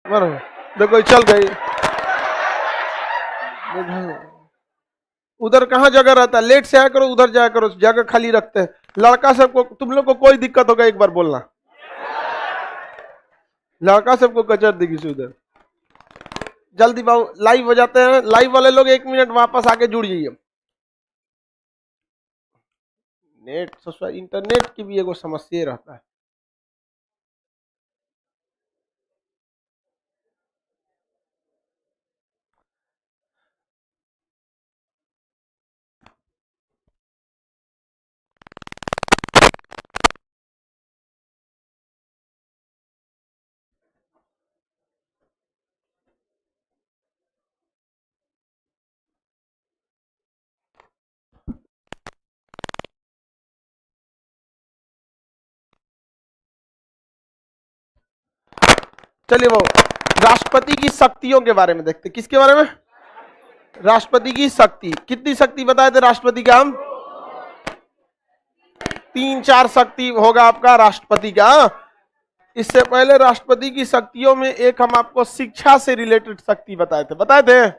देखो चल गई। उधर कहाँ जगह रहता है, लेट से आया करो, उधर जाया करो, जगह खाली रखते हैं। लड़का सबको, तुम लोग को कोई दिक्कत होगा एक बार बोलना, लड़का सबको कचर दिखी उधर। जल्दी बाबू लाइव हो जाते हैं, लाइव वाले लोग 1 मिनट वापस आके जुड़ जाइए। नेट इंटरनेट की भी एगो समस्या रहता है। चलिए वो राष्ट्रपति की शक्तियों के बारे में देखते। किसके बारे में? राष्ट्रपति की शक्ति। कितनी शक्ति बताए थे राष्ट्रपति का हम? 3-4 शक्ति होगा आपका राष्ट्रपति का। इससे पहले राष्ट्रपति की शक्तियों में एक हम आपको शिक्षा से रिलेटेड शक्ति बताए थे।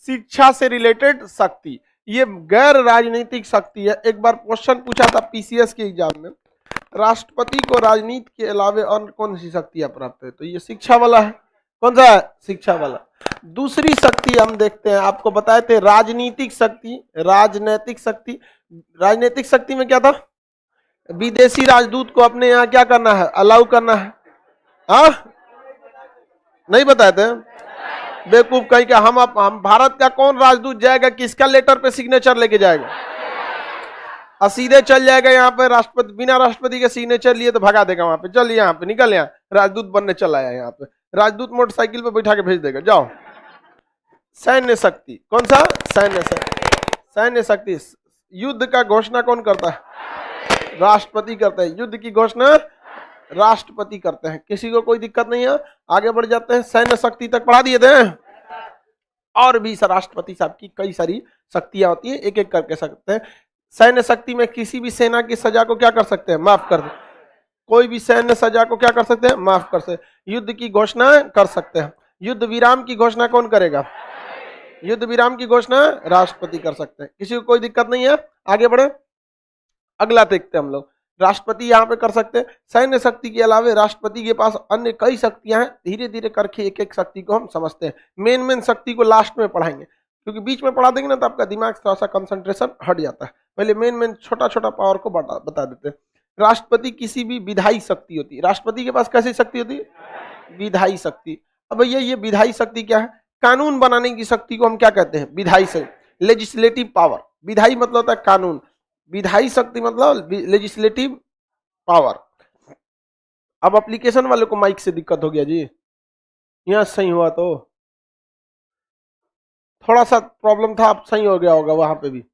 शिक्षा से रिलेटेड शक्ति, ये गैर राजनीतिक शक्ति है। एक बार क्वेश्चन पूछा था पीसीएस के एग्जाम में, राष्ट्रपति को राजनीति के अलावा अन्य कौन सी शक्तियां प्राप्त है? तो ये शिक्षा वाला है। कौन सा है? शिक्षा वाला। दूसरी शक्ति हम देखते हैं, आपको बताए थे राजनीतिक शक्ति, राजनैतिक शक्ति। राजनीतिक शक्ति में क्या था? विदेशी राजदूत को अपने यहाँ क्या करना है? अलाउ करना है। नहीं बताए थे? बेवकूफ कहीं का। हम भारत का कौन राजदूत जाएगा, किसका लेटर पे सिग्नेचर लेके जाएगा? और सीधे चल जाएगा यहाँ पे राष्ट्रपति, बिना राष्ट्रपति के सिग्नेचर लिए तो भगा देगा वहां पे। चल यहाँ पे निकल, यहाँ राजदूत बनने चला आया। यहाँ पे राजदूत मोटरसाइकिल पे बैठा के भेज देगा, जाओ। सैन्य शक्ति। कौन सा? सैन्य शक्ति। सैन्य शक्ति। युद्ध का घोषणा कौन करता है? राष्ट्रपति करता है। युद्ध की घोषणा राष्ट्रपति करते हैं। किसी को कोई दिक्कत नहीं है, आगे बढ़ जाते हैं। सैन्य शक्ति तक पढ़ा दिए थे। और भी राष्ट्रपति साहब की कई सारी शक्तियां होती है, एक एक करके सकते हैं। सैन्य शक्ति में किसी भी सेना की सजा को क्या कर सकते हैं? माफ कर दे। कोई भी सैन्य सजा को क्या कर सकते हैं? माफ कर सकते हैं। युद्ध की घोषणा कर सकते हैं। युद्ध विराम की घोषणा कौन करेगा? युद्ध विराम की घोषणा राष्ट्रपति कर सकते हैं। किसी को कोई दिक्कत नहीं है, आगे बढ़े। अगला देखते हैं हम लोग। राष्ट्रपति यहाँ पे कर सकते हैं। सैन्य शक्ति के अलावा राष्ट्रपति के पास अन्य कई शक्तियां हैं। धीरे धीरे करके एक एक शक्ति को हम समझते हैं। मेन शक्ति को लास्ट में पढ़ाएंगे, क्योंकि बीच में पढ़ा देंगे ना तो आपका दिमाग थोड़ा सा कंसंट्रेशन हट जाता है। पहले मेन छोटा छोटा पावर को बता देते हैं। राष्ट्रपति किसी भी विधायी शक्ति होती है। राष्ट्रपति के पास कैसी शक्ति होती है? विधायी शक्ति। अब भैया ये विधायी शक्ति क्या है? कानून बनाने की शक्ति को हम क्या कहते हैं? विधायी शक्ति, लेजिस्लेटिव पावर। विधायी मतलब होता है कानून, विधायी शक्ति मतलब लेजिस्लेटिव पावर। अब एप्लीकेशन वाले को माइक से दिक्कत हो गया जी, यहाँ सही हुआ तो थोड़ा सा प्रॉब्लम था, अब सही हो गया होगा वहां पे भी।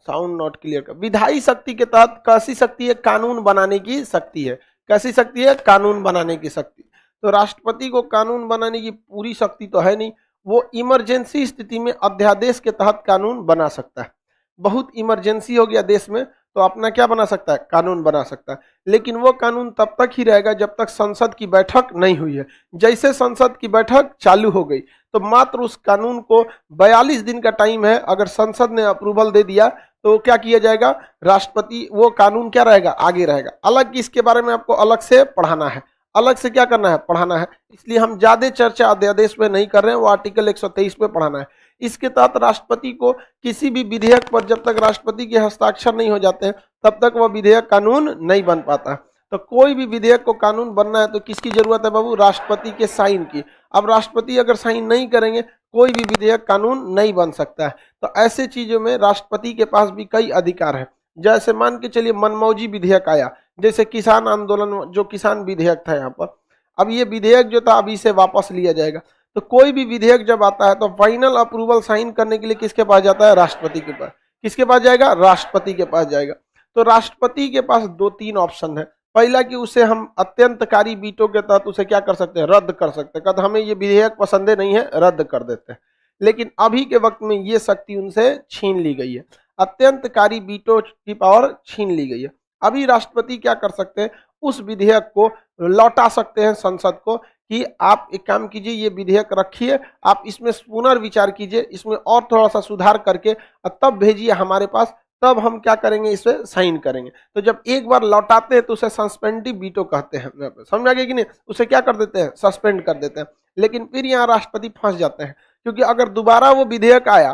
साउंड नॉट क्लियर का। विधायी शक्ति के तहत कैसी शक्ति है? कानून बनाने की शक्ति है। कैसी शक्ति है? कानून बनाने की शक्ति। तो राष्ट्रपति को कानून बनाने की पूरी शक्ति तो है नहीं, वो इमरजेंसी स्थिति में अध्यादेश के तहत कानून बना सकता है। बहुत इमरजेंसी हो गया देश में तो अपना क्या बना सकता है? कानून बना सकता है। लेकिन वो कानून तब तक ही रहेगा जब तक संसद की बैठक नहीं हुई है। जैसे संसद की बैठक चालू हो गई तो मात्र उस कानून को 42 दिन का टाइम है, अगर संसद ने अप्रूवल दे दिया तो क्या किया जाएगा? राष्ट्रपति, वो कानून क्या रहेगा? आगे रहेगा। अलग इसके बारे में आपको अलग से पढ़ाना है, अलग से क्या करना है? पढ़ाना है। इसलिए हम ज्यादा चर्चा अध्यादेश पे नहीं कर रहे हैं, वो आर्टिकल 123 पे पढ़ाना है। इसके तहत राष्ट्रपति को किसी भी विधेयक पर जब तक राष्ट्रपति के हस्ताक्षर नहीं हो जाते हैं तब तक वह विधेयक कानून नहीं बन पाता। तो कोई भी विधेयक को कानून बनना है तो किसकी जरूरत है बाबू? राष्ट्रपति के साइन की। अब राष्ट्रपति अगर साइन नहीं करेंगे कोई भी विधेयक कानून नहीं बन सकता है। तो ऐसे चीजों में राष्ट्रपति के पास भी कई अधिकार है। जैसे मान के चलिए मनमौजी विधेयक आया, जैसे किसान आंदोलन, जो किसान विधेयक था यहाँ पर, अब ये विधेयक जो था अभी से वापस लिया जाएगा। तो कोई भी विधेयक जब आता है तो फाइनल अप्रूवल साइन करने के लिए किसके पास जाता है? राष्ट्रपति के पास। किसके पास जाएगा? राष्ट्रपति के पास जाएगा। तो राष्ट्रपति के पास 2-3 ऑप्शन है। पहला कि उसे हम अत्यंतकारी वीटो के तहत उसे क्या कर सकते हैं? रद्द कर सकते हैं। कहते हमें ये विधेयक पसंद नहीं है, रद्द कर देते हैं। लेकिन अभी के वक्त में ये शक्ति उनसे छीन ली गई है। अत्यंतकारी वीटो की पावर छीन ली गई है। अभी राष्ट्रपति क्या कर सकते हैं, उस विधेयक को लौटा सकते हैं संसद को कि आप एक काम कीजिए, ये विधेयक रखिए, आप इसमें पुनर्विचार कीजिए, इसमें और थोड़ा सा सुधार करके तब भेजिए हमारे पास, तब हम क्या करेंगे, इस पे साइन करेंगे। तो जब एक बार लौटाते हैं तो उसे सस्पेंडिव वीटो कहते हैं, समझ आ गया कि नहीं, उसे क्या कर देते हैं, सस्पेंड कर देते हैं। लेकिन फिर यहाँ राष्ट्रपति फंस जाते हैं, क्योंकि अगर दोबारा वो विधेयक आया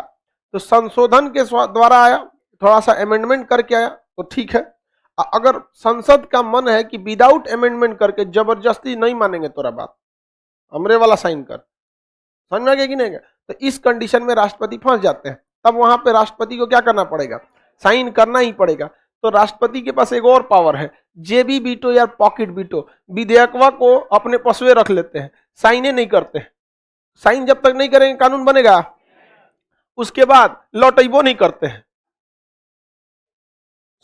तो संशोधन के द्वारा आया, थोड़ा सा अमेंडमेंट करके आया तो ठीक है, अगर संसद का मन है कि विदाउट अमेंडमेंट करके जबरदस्ती नहीं मानेंगे तोरा बात, हमरे वाला साइन कर, समझ में आ गया कि नहीं, तो इस कंडीशन में राष्ट्रपति फंस जाते हैं। तब वहां पे राष्ट्रपति को क्या करना पड़ेगा, साइन करना ही पड़ेगा। तो राष्ट्रपति के पास एक और पावर है, जेबी वीटो या पॉकेट वीटो, विधेयकवा को अपने पसवे रख लेते हैं, साइने नहीं करते हैं। साइन जब तक नहीं करेंगे कानून बनेगा, उसके बाद लौटेबो नहीं करते हैं,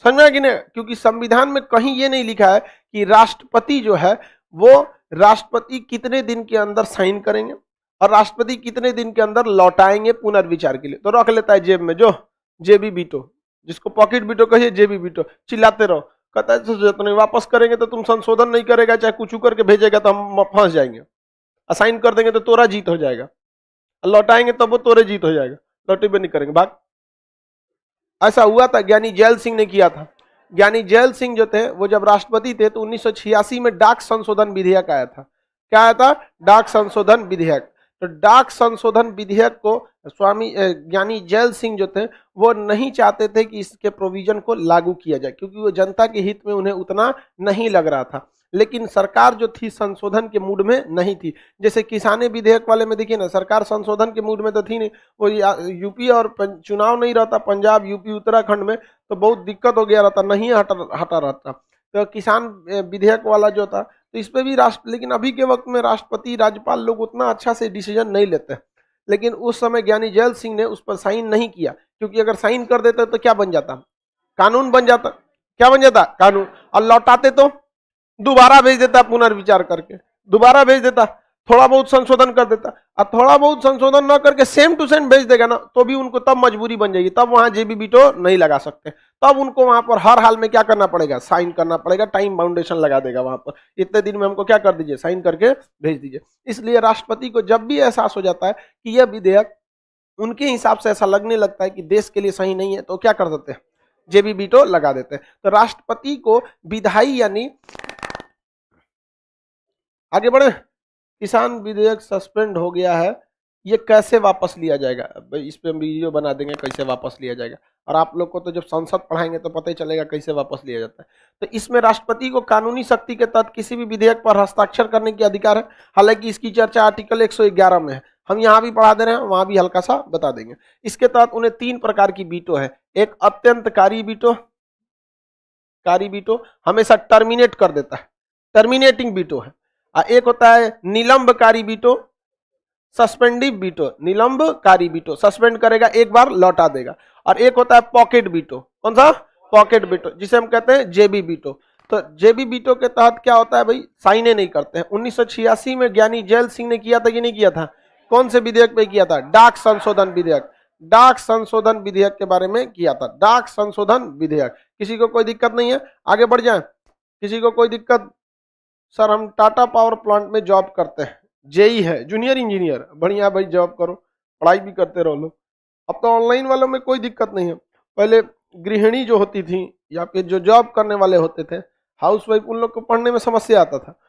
समझ में कि नहीं, क्योंकि संविधान में कहीं ये नहीं लिखा है कि राष्ट्रपति जो है वो राष्ट्रपति कितने दिन के अंदर साइन करेंगे और राष्ट्रपति कितने दिन के अंदर लौटाएंगे पुनर्विचार के लिए। तो रख लेता है जेब में, जो जेबी वीटो, जिसको पॉकेट वीटो कहिए, जेबी वीटो, चिल्लाते रहो, कहता है तो नहीं, वापस करेंगे तो तुम संशोधन नहीं करेगा, चाहे कुछ करके भेजेगा तो हम फंस जाएंगे, असाइन कर देंगे तो तोरा जीत हो जाएगा, लौटाएंगे तब वो तोरे जीत हो जाएगा, लौटे भी नहीं करेंगे, भाग। ऐसा हुआ था, ज्ञानी जैल सिंह ने किया था। ज्ञानी जैल सिंह जो थे वो जब राष्ट्रपति थे तो 1986 में डाक संशोधन विधेयक आया था। क्या आया था, डाक संशोधन विधेयक। तो डाक संशोधन विधेयक को स्वामी ज्ञानी जैल सिंह जो थे वो नहीं चाहते थे कि इसके प्रोविजन को लागू किया जाए, क्योंकि वो जनता के हित में उन्हें उतना नहीं लग रहा था। लेकिन सरकार जो थी संशोधन के मूड में नहीं थी। जैसे किसानी विधेयक वाले में देखिए ना, सरकार संशोधन के मूड में तो थी नहीं, वो यूपी और चुनाव नहीं रहता पंजाब, यूपी, उत्तराखंड में, तो बहुत दिक्कत हो गया रहता, नहीं हटा रहता। तो किसान विधेयक वाला जो था, तो इस पर भी लेकिन अभी के वक्त में राष्ट्रपति, राज्यपाल लोग उतना अच्छा से डिसीजन नहीं लेते। लेकिन उस समय ज्ञानी जैल सिंह ने उस पर साइन नहीं किया, क्योंकि अगर साइन कर देते तो क्या बन जाता, कानून बन जाता। क्या बन जाता, कानून। और लौटाते तो दोबारा भेज देता, पुनर्विचार करके दोबारा भेज देता, थोड़ा बहुत संशोधन कर देता, और थोड़ा बहुत संशोधन न करके सेम टू सेम भेज देगा ना, तो भी उनको तब मजबूरी बन जाएगी, तब वहां जेबी वीटो नहीं लगा सकते, तब उनको वहां पर हर हाल में क्या करना पड़ेगा, साइन करना पड़ेगा, टाइम बाउंडेशन लगा देगा वहां पर, इतने दिन में हमको क्या कर दीजिए, साइन करके भेज दीजिए। इसलिए राष्ट्रपति को जब भी एहसास हो जाता है कि यह विधेयक उनके हिसाब से ऐसा लगने लगता है कि देश के लिए सही नहीं है, तो क्या कर देते हैं, जेबी वीटो लगा देते हैं। तो राष्ट्रपति को विधायी यानी आगे बढ़े, किसान विधेयक सस्पेंड हो गया है, ये कैसे वापस लिया जाएगा, इस पे हम वीडियो बना देंगे कैसे वापस लिया जाएगा, और आप लोग को तो जब संसद पढ़ाएंगे तो पता ही चलेगा कैसे वापस लिया जाता है। तो इसमें राष्ट्रपति को कानूनी शक्ति के तहत किसी भी विधेयक पर हस्ताक्षर करने की अधिकार है। हालांकि इसकी चर्चा आर्टिकल 111 में है, हम यहाँ भी पढ़ा दे रहे हैं, वहां भी हल्का सा बता देंगे। इसके तहत उन्हें 3 प्रकार की वीटो है। एक अत्यंतकारी वीटो, कारी वीटो हमेशा टर्मिनेट कर देता है, टर्मिनेटिंग वीटो है। एक होता है निलंबकारी वीटो, सस्पेंडिव वीटो, निलंबकारी वीटो सस्पेंड करेगा, एक बार लौटा देगा। और एक होता है पॉकेट वीटो, कौन सा, पॉकेट वीटो, जिसे हम कहते हैं जेबी वीटो। तो जेबी वीटो के तहत क्या होता है भाई, साइने नहीं करते हैं। 1986 में ज्ञानी जैल सिंह ने किया था कि नहीं किया था, कौन से विधेयक पे किया था, डाक संशोधन विधेयक, डाक संशोधन विधेयक के बारे में किया था, डाक संशोधन विधेयक। किसी को कोई दिक्कत नहीं है, आगे बढ़ जाए, किसी को कोई दिक्कत। सर हम टाटा पावर प्लांट में जॉब करते हैं, जेई है, जूनियर इंजीनियर, बढ़िया भाई, जॉब करो, पढ़ाई भी करते रहो लोग। अब तो ऑनलाइन वालों में कोई दिक्कत नहीं है। पहले गृहिणी जो होती थी या फिर जो जॉब करने वाले होते थे, हाउसवाइफ, उन लोग को पढ़ने में समस्या आता था।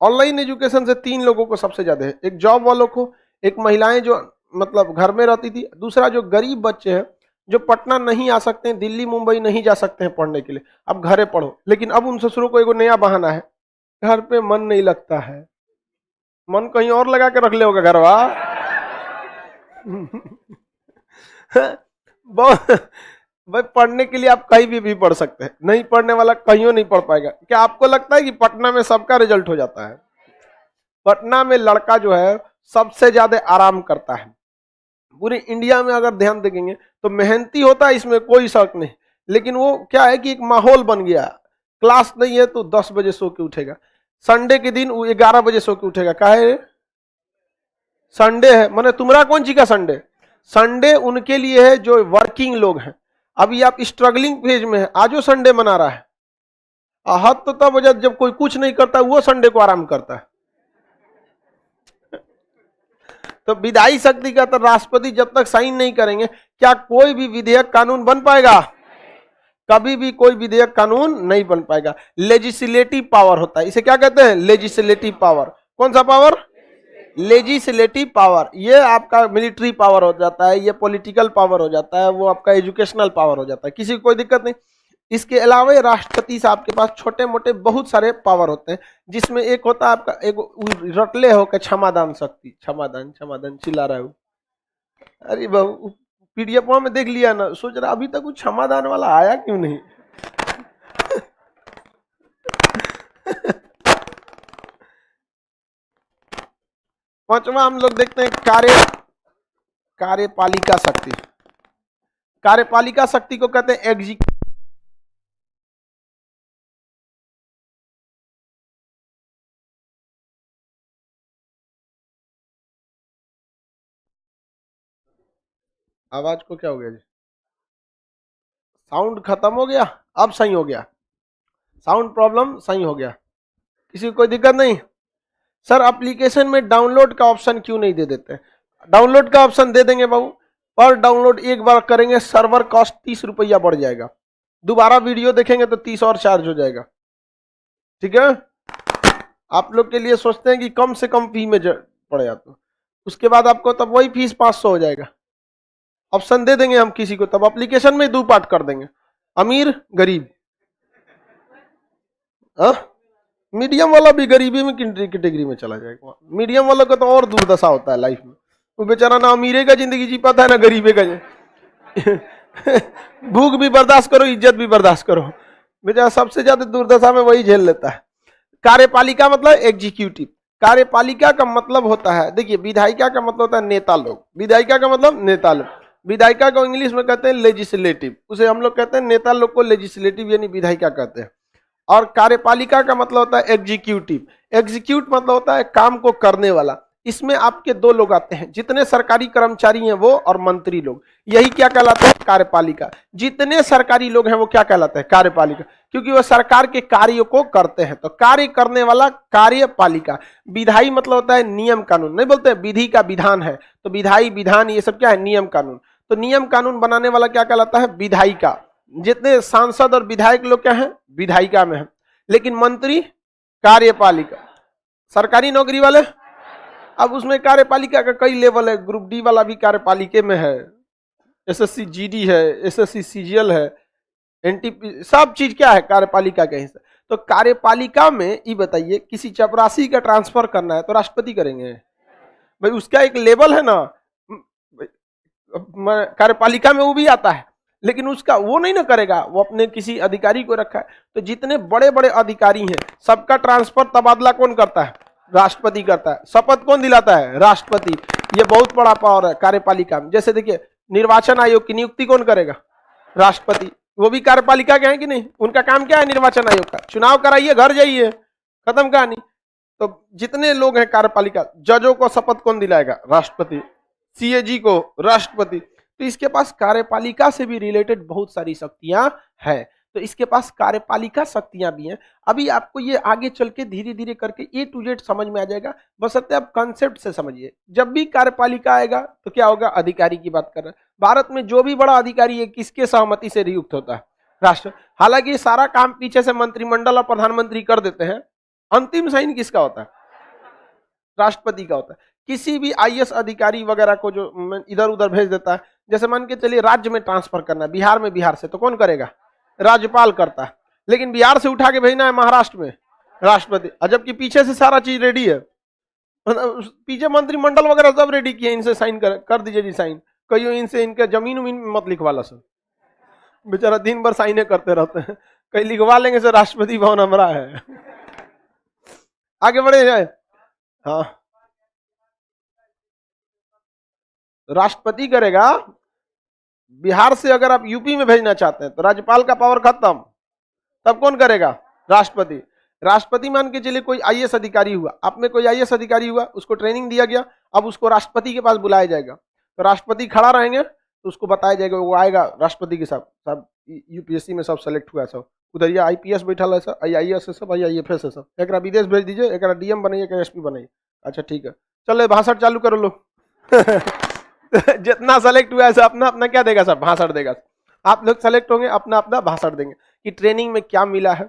ऑनलाइन एजुकेशन से 3 लोगों को सबसे ज्यादा है, एक जॉब वालों को, एक महिलाएं जो मतलब घर में रहती थी, दूसरा जो गरीब बच्चे हैं जो पटना नहीं आ सकते हैं, दिल्ली मुंबई नहीं जा सकते हैं पढ़ने के लिए, अब घरे पढ़ो। लेकिन अब उन ससुरों को एक नया बहाना है, घर पे मन नहीं लगता है, मन कहीं और लगा के रख ले होगा घरवा। भाई पढ़ने के लिए आप कहीं भी पढ़ सकते हैं, नहीं पढ़ने वाला कहीं नहीं पढ़ पाएगा। क्या आपको लगता है कि पटना में सबका रिजल्ट हो जाता है? पटना में लड़का जो है सबसे ज्यादा आराम करता है पूरे इंडिया में। अगर ध्यान देखेंगे तो मेहनती होता है, इसमें कोई शक नहीं, लेकिन वो क्या है कि एक माहौल बन गया, क्लास नहीं है तो 10 बजे सो के उठेगा, संडे के दिन वो 11 बजे सो के उठेगा, काहे, संडे है, माने तुम्हारा कौन सी का संडे, संडे उनके लिए है जो वर्किंग लोग हैं। अभी आप स्ट्रगलिंग फेज में है, आजो संडे मना रहा है। हद तो तब हो जाता जब कोई कुछ नहीं करता वो संडे को आराम करता है। तो विधायी शक्ति का तो राष्ट्रपति जब तक साइन नहीं करेंगे, क्या कोई भी विधेयक कानून बन पाएगा? कभी भी कोई विधेयक कानून नहीं बन पाएगा। लेजिस्लेटिव पावर होता है, इसे क्या कहते हैं? Legislative power. कौन सा पावर? Legislative power. ये आपका मिलिट्री पावर हो जाता है, ये पॉलिटिकल पावर हो जाता है, वो आपका एजुकेशनल पावर हो जाता है, किसी को कोई दिक्कत नहीं। इसके अलावा राष्ट्रपति साहब के पास छोटे मोटे बहुत सारे पावर होते हैं, जिसमें एक होता है आपका एक रटले होकर क्षमादान शक्ति। क्षमादान क्षमादान चिल्ला रहा है। अरे बाबू पीडीएफ में देख लिया ना, सोच रहा अभी तक कुछ क्षमादान वाला आया क्यों नहीं। पांचवा हम लोग देखते हैं कार्यपालिका शक्ति। कार्यपालिका शक्ति को कहते हैं एग्जीक्यूटिव। आवाज को क्या हो गया जी? साउंड खत्म हो गया, अब सही हो गया। साउंड प्रॉब्लम सही हो गया, किसी को कोई दिक्कत नहीं? सर एप्लीकेशन में डाउनलोड का ऑप्शन क्यों नहीं दे देते? डाउनलोड का ऑप्शन दे देंगे बाबू, पर डाउनलोड एक बार करेंगे सर्वर कॉस्ट 30 रुपया बढ़ जाएगा, दोबारा वीडियो देखेंगे तो 30 और चार्ज हो जाएगा। ठीक है, आप लोग के लिए सोचते हैं कि कम से कम फी में पड़ेगा, तो उसके बाद आपको तब वही फीस 500 हो जाएगा। ऑप्शन दे देंगे हम किसी को, तब एप्लीकेशन में 2 पार्ट कर देंगे, अमीर गरीब। मीडियम वाला भी गरीबी में कैटेगरी में चला जाएगा। मीडियम वाला का तो और दुर्दशा होता है लाइफ में, वो बेचारा ना अमीरे का जिंदगी जी पाता है ना गरीबे का। भूख भी बर्दाश्त करो, इज्जत भी बर्दाश्त करो, बेचारा सबसे ज्यादा दुर्दशा में वही झेल लेता है। कार्यपालिका मतलब एग्जीक्यूटिव। कार्यपालिका का मतलब होता है, देखिए विधायिका का मतलब होता है नेता लोग, विधायिका का मतलब नेता लोग। विधायिका को इंग्लिश में कहते हैं लेजिस्लेटिव, उसे हम लोग कहते हैं नेता लोग को लेजिस्लेटिव यानी विधायिका कहते हैं। और कार्यपालिका का मतलब होता है एग्जीक्यूटिव। एग्जीक्यूट मतलब होता है काम को करने वाला। इसमें आपके 2 लोग आते हैं, जितने सरकारी कर्मचारी हैं वो और मंत्री लोग, यही क्या कहलाते हैं? कार्यपालिका। जितने सरकारी लोग हैं वो क्या कहलाते हैं? कार्यपालिका, क्योंकि वो सरकार के कार्यों को करते हैं, तो कार्य करने वाला कार्यपालिका। विधायी मतलब होता है नियम कानून, नहीं बोलते विधि का विधान है, तो विधायी विधान ये सब क्या है? नियम कानून। तो नियम कानून बनाने वाला क्या कहलाता है? विधायिका। जितने सांसद और विधायक लोग क्या हैं? विधायिका में है। लेकिन मंत्री कार्यपालिका, सरकारी नौकरी वाले, अब उसमें कार्यपालिका का कई लेवल है, ग्रुप डी वाला भी कार्यपालिके में है, एसएससी जीडी है, एसएससी सीजीएल है, एनटीपी, सब चीज क्या है? कार्यपालिका का हिस्सा। तो कार्यपालिका में ये बताइए, किसी चपरासी का ट्रांसफर करना है तो राष्ट्रपति करेंगे भाई, उसका एक लेवल है ना, कार्यपालिका में वो भी आता है, लेकिन उसका वो नहीं ना करेगा, वो अपने किसी अधिकारी को रखा है। तो जितने बड़े बड़े अधिकारी हैं सबका ट्रांसफर तबादला कौन करता है? राष्ट्रपति करता है। शपथ कौन दिलाता है? राष्ट्रपति। ये बहुत बड़ा पावर है कार्यपालिका में। जैसे देखिए निर्वाचन आयोग की नियुक्ति कौन करेगा? राष्ट्रपति। वो भी कार्यपालिका के हैं कि नहीं? उनका काम क्या है? निर्वाचन आयोग का, चुनाव कराइए घर जाइए, खत्म कहानी। तो जितने लोग हैं कार्यपालिका, जजों को शपथ कौन दिलाएगा? राष्ट्रपति। सीएजी को राष्ट्रपति। तो इसके पास कार्यपालिका से भी रिलेटेड बहुत सारी शक्तियां हैं, तो इसके पास कार्यपालिका शक्तियां भी हैं। अभी आपको ये आगे चल के धीरे धीरे करके A to Z समझ में आ जाएगा, बशर्ते आप कंसेप्ट से समझिए। जब भी कार्यपालिका आएगा तो क्या होगा? अधिकारी की बात कर रहे हैं। भारत में जो भी बड़ा अधिकारी है किसके सहमति से नियुक्त होता है? राष्ट्र। हालांकि सारा काम पीछे से मंत्रिमंडल और प्रधानमंत्री कर देते हैं, अंतिम साइन किसका होता है? राष्ट्रपति का होता है। किसी भी आईएएस अधिकारी वगैरह को जो इधर उधर भेज देता है, जैसे मान के चलिए राज्य में ट्रांसफर करना है, बिहार में, बिहार से, तो कौन करेगा? राज्यपाल करता है। लेकिन बिहार से उठा के भेजना है महाराष्ट्र में, राष्ट्रपति। जबकि पीछे से सारा चीज रेडी है, पीछे मंत्रिमंडल वगैरह सब रेडी किए, इनसे साइन कर दीजिए जी साइन। कहियो इनसे इनके जमीन उमीन मत लिखवाला सब, बेचारा दिन भर साइने करते रहते हैं। कहीं लिखवा लेंगे सर राष्ट्रपति भवन हमारा है। आगे बढ़े जाए। हाँ, राष्ट्रपति करेगा। बिहार से अगर आप यूपी में भेजना चाहते हैं तो राज्यपाल का पावर खत्म, तब कौन करेगा? राष्ट्रपति। राष्ट्रपति मान के चलिए कोई आईएएस अधिकारी हुआ, आप में कोई आईएएस अधिकारी हुआ, उसको ट्रेनिंग दिया गया, अब उसको राष्ट्रपति के पास बुलाया जाएगा, तो राष्ट्रपति खड़ा रहेंगे, तो उसको बताया जाएगा, वो आएगा राष्ट्रपति के साथ, सब यूपीएससी में सब सेलेक्ट हुआ है, सब उधर ये आईपीएस बैठा है, सब आईआईएस है, सब आईएफएस है, सब एक विदेश भेज दीजिए, एक डीएम बनाइए, एक एसपी बनाइए। अच्छा ठीक है, चलो भाषण चालू करो लोग। जितना सेलेक्ट हुआ है सब अपना अपना क्या देगा, सब भाषण देगा। आप लोग सेलेक्ट होंगे, अपना अपना भाषण देंगे कि ट्रेनिंग में क्या मिला है,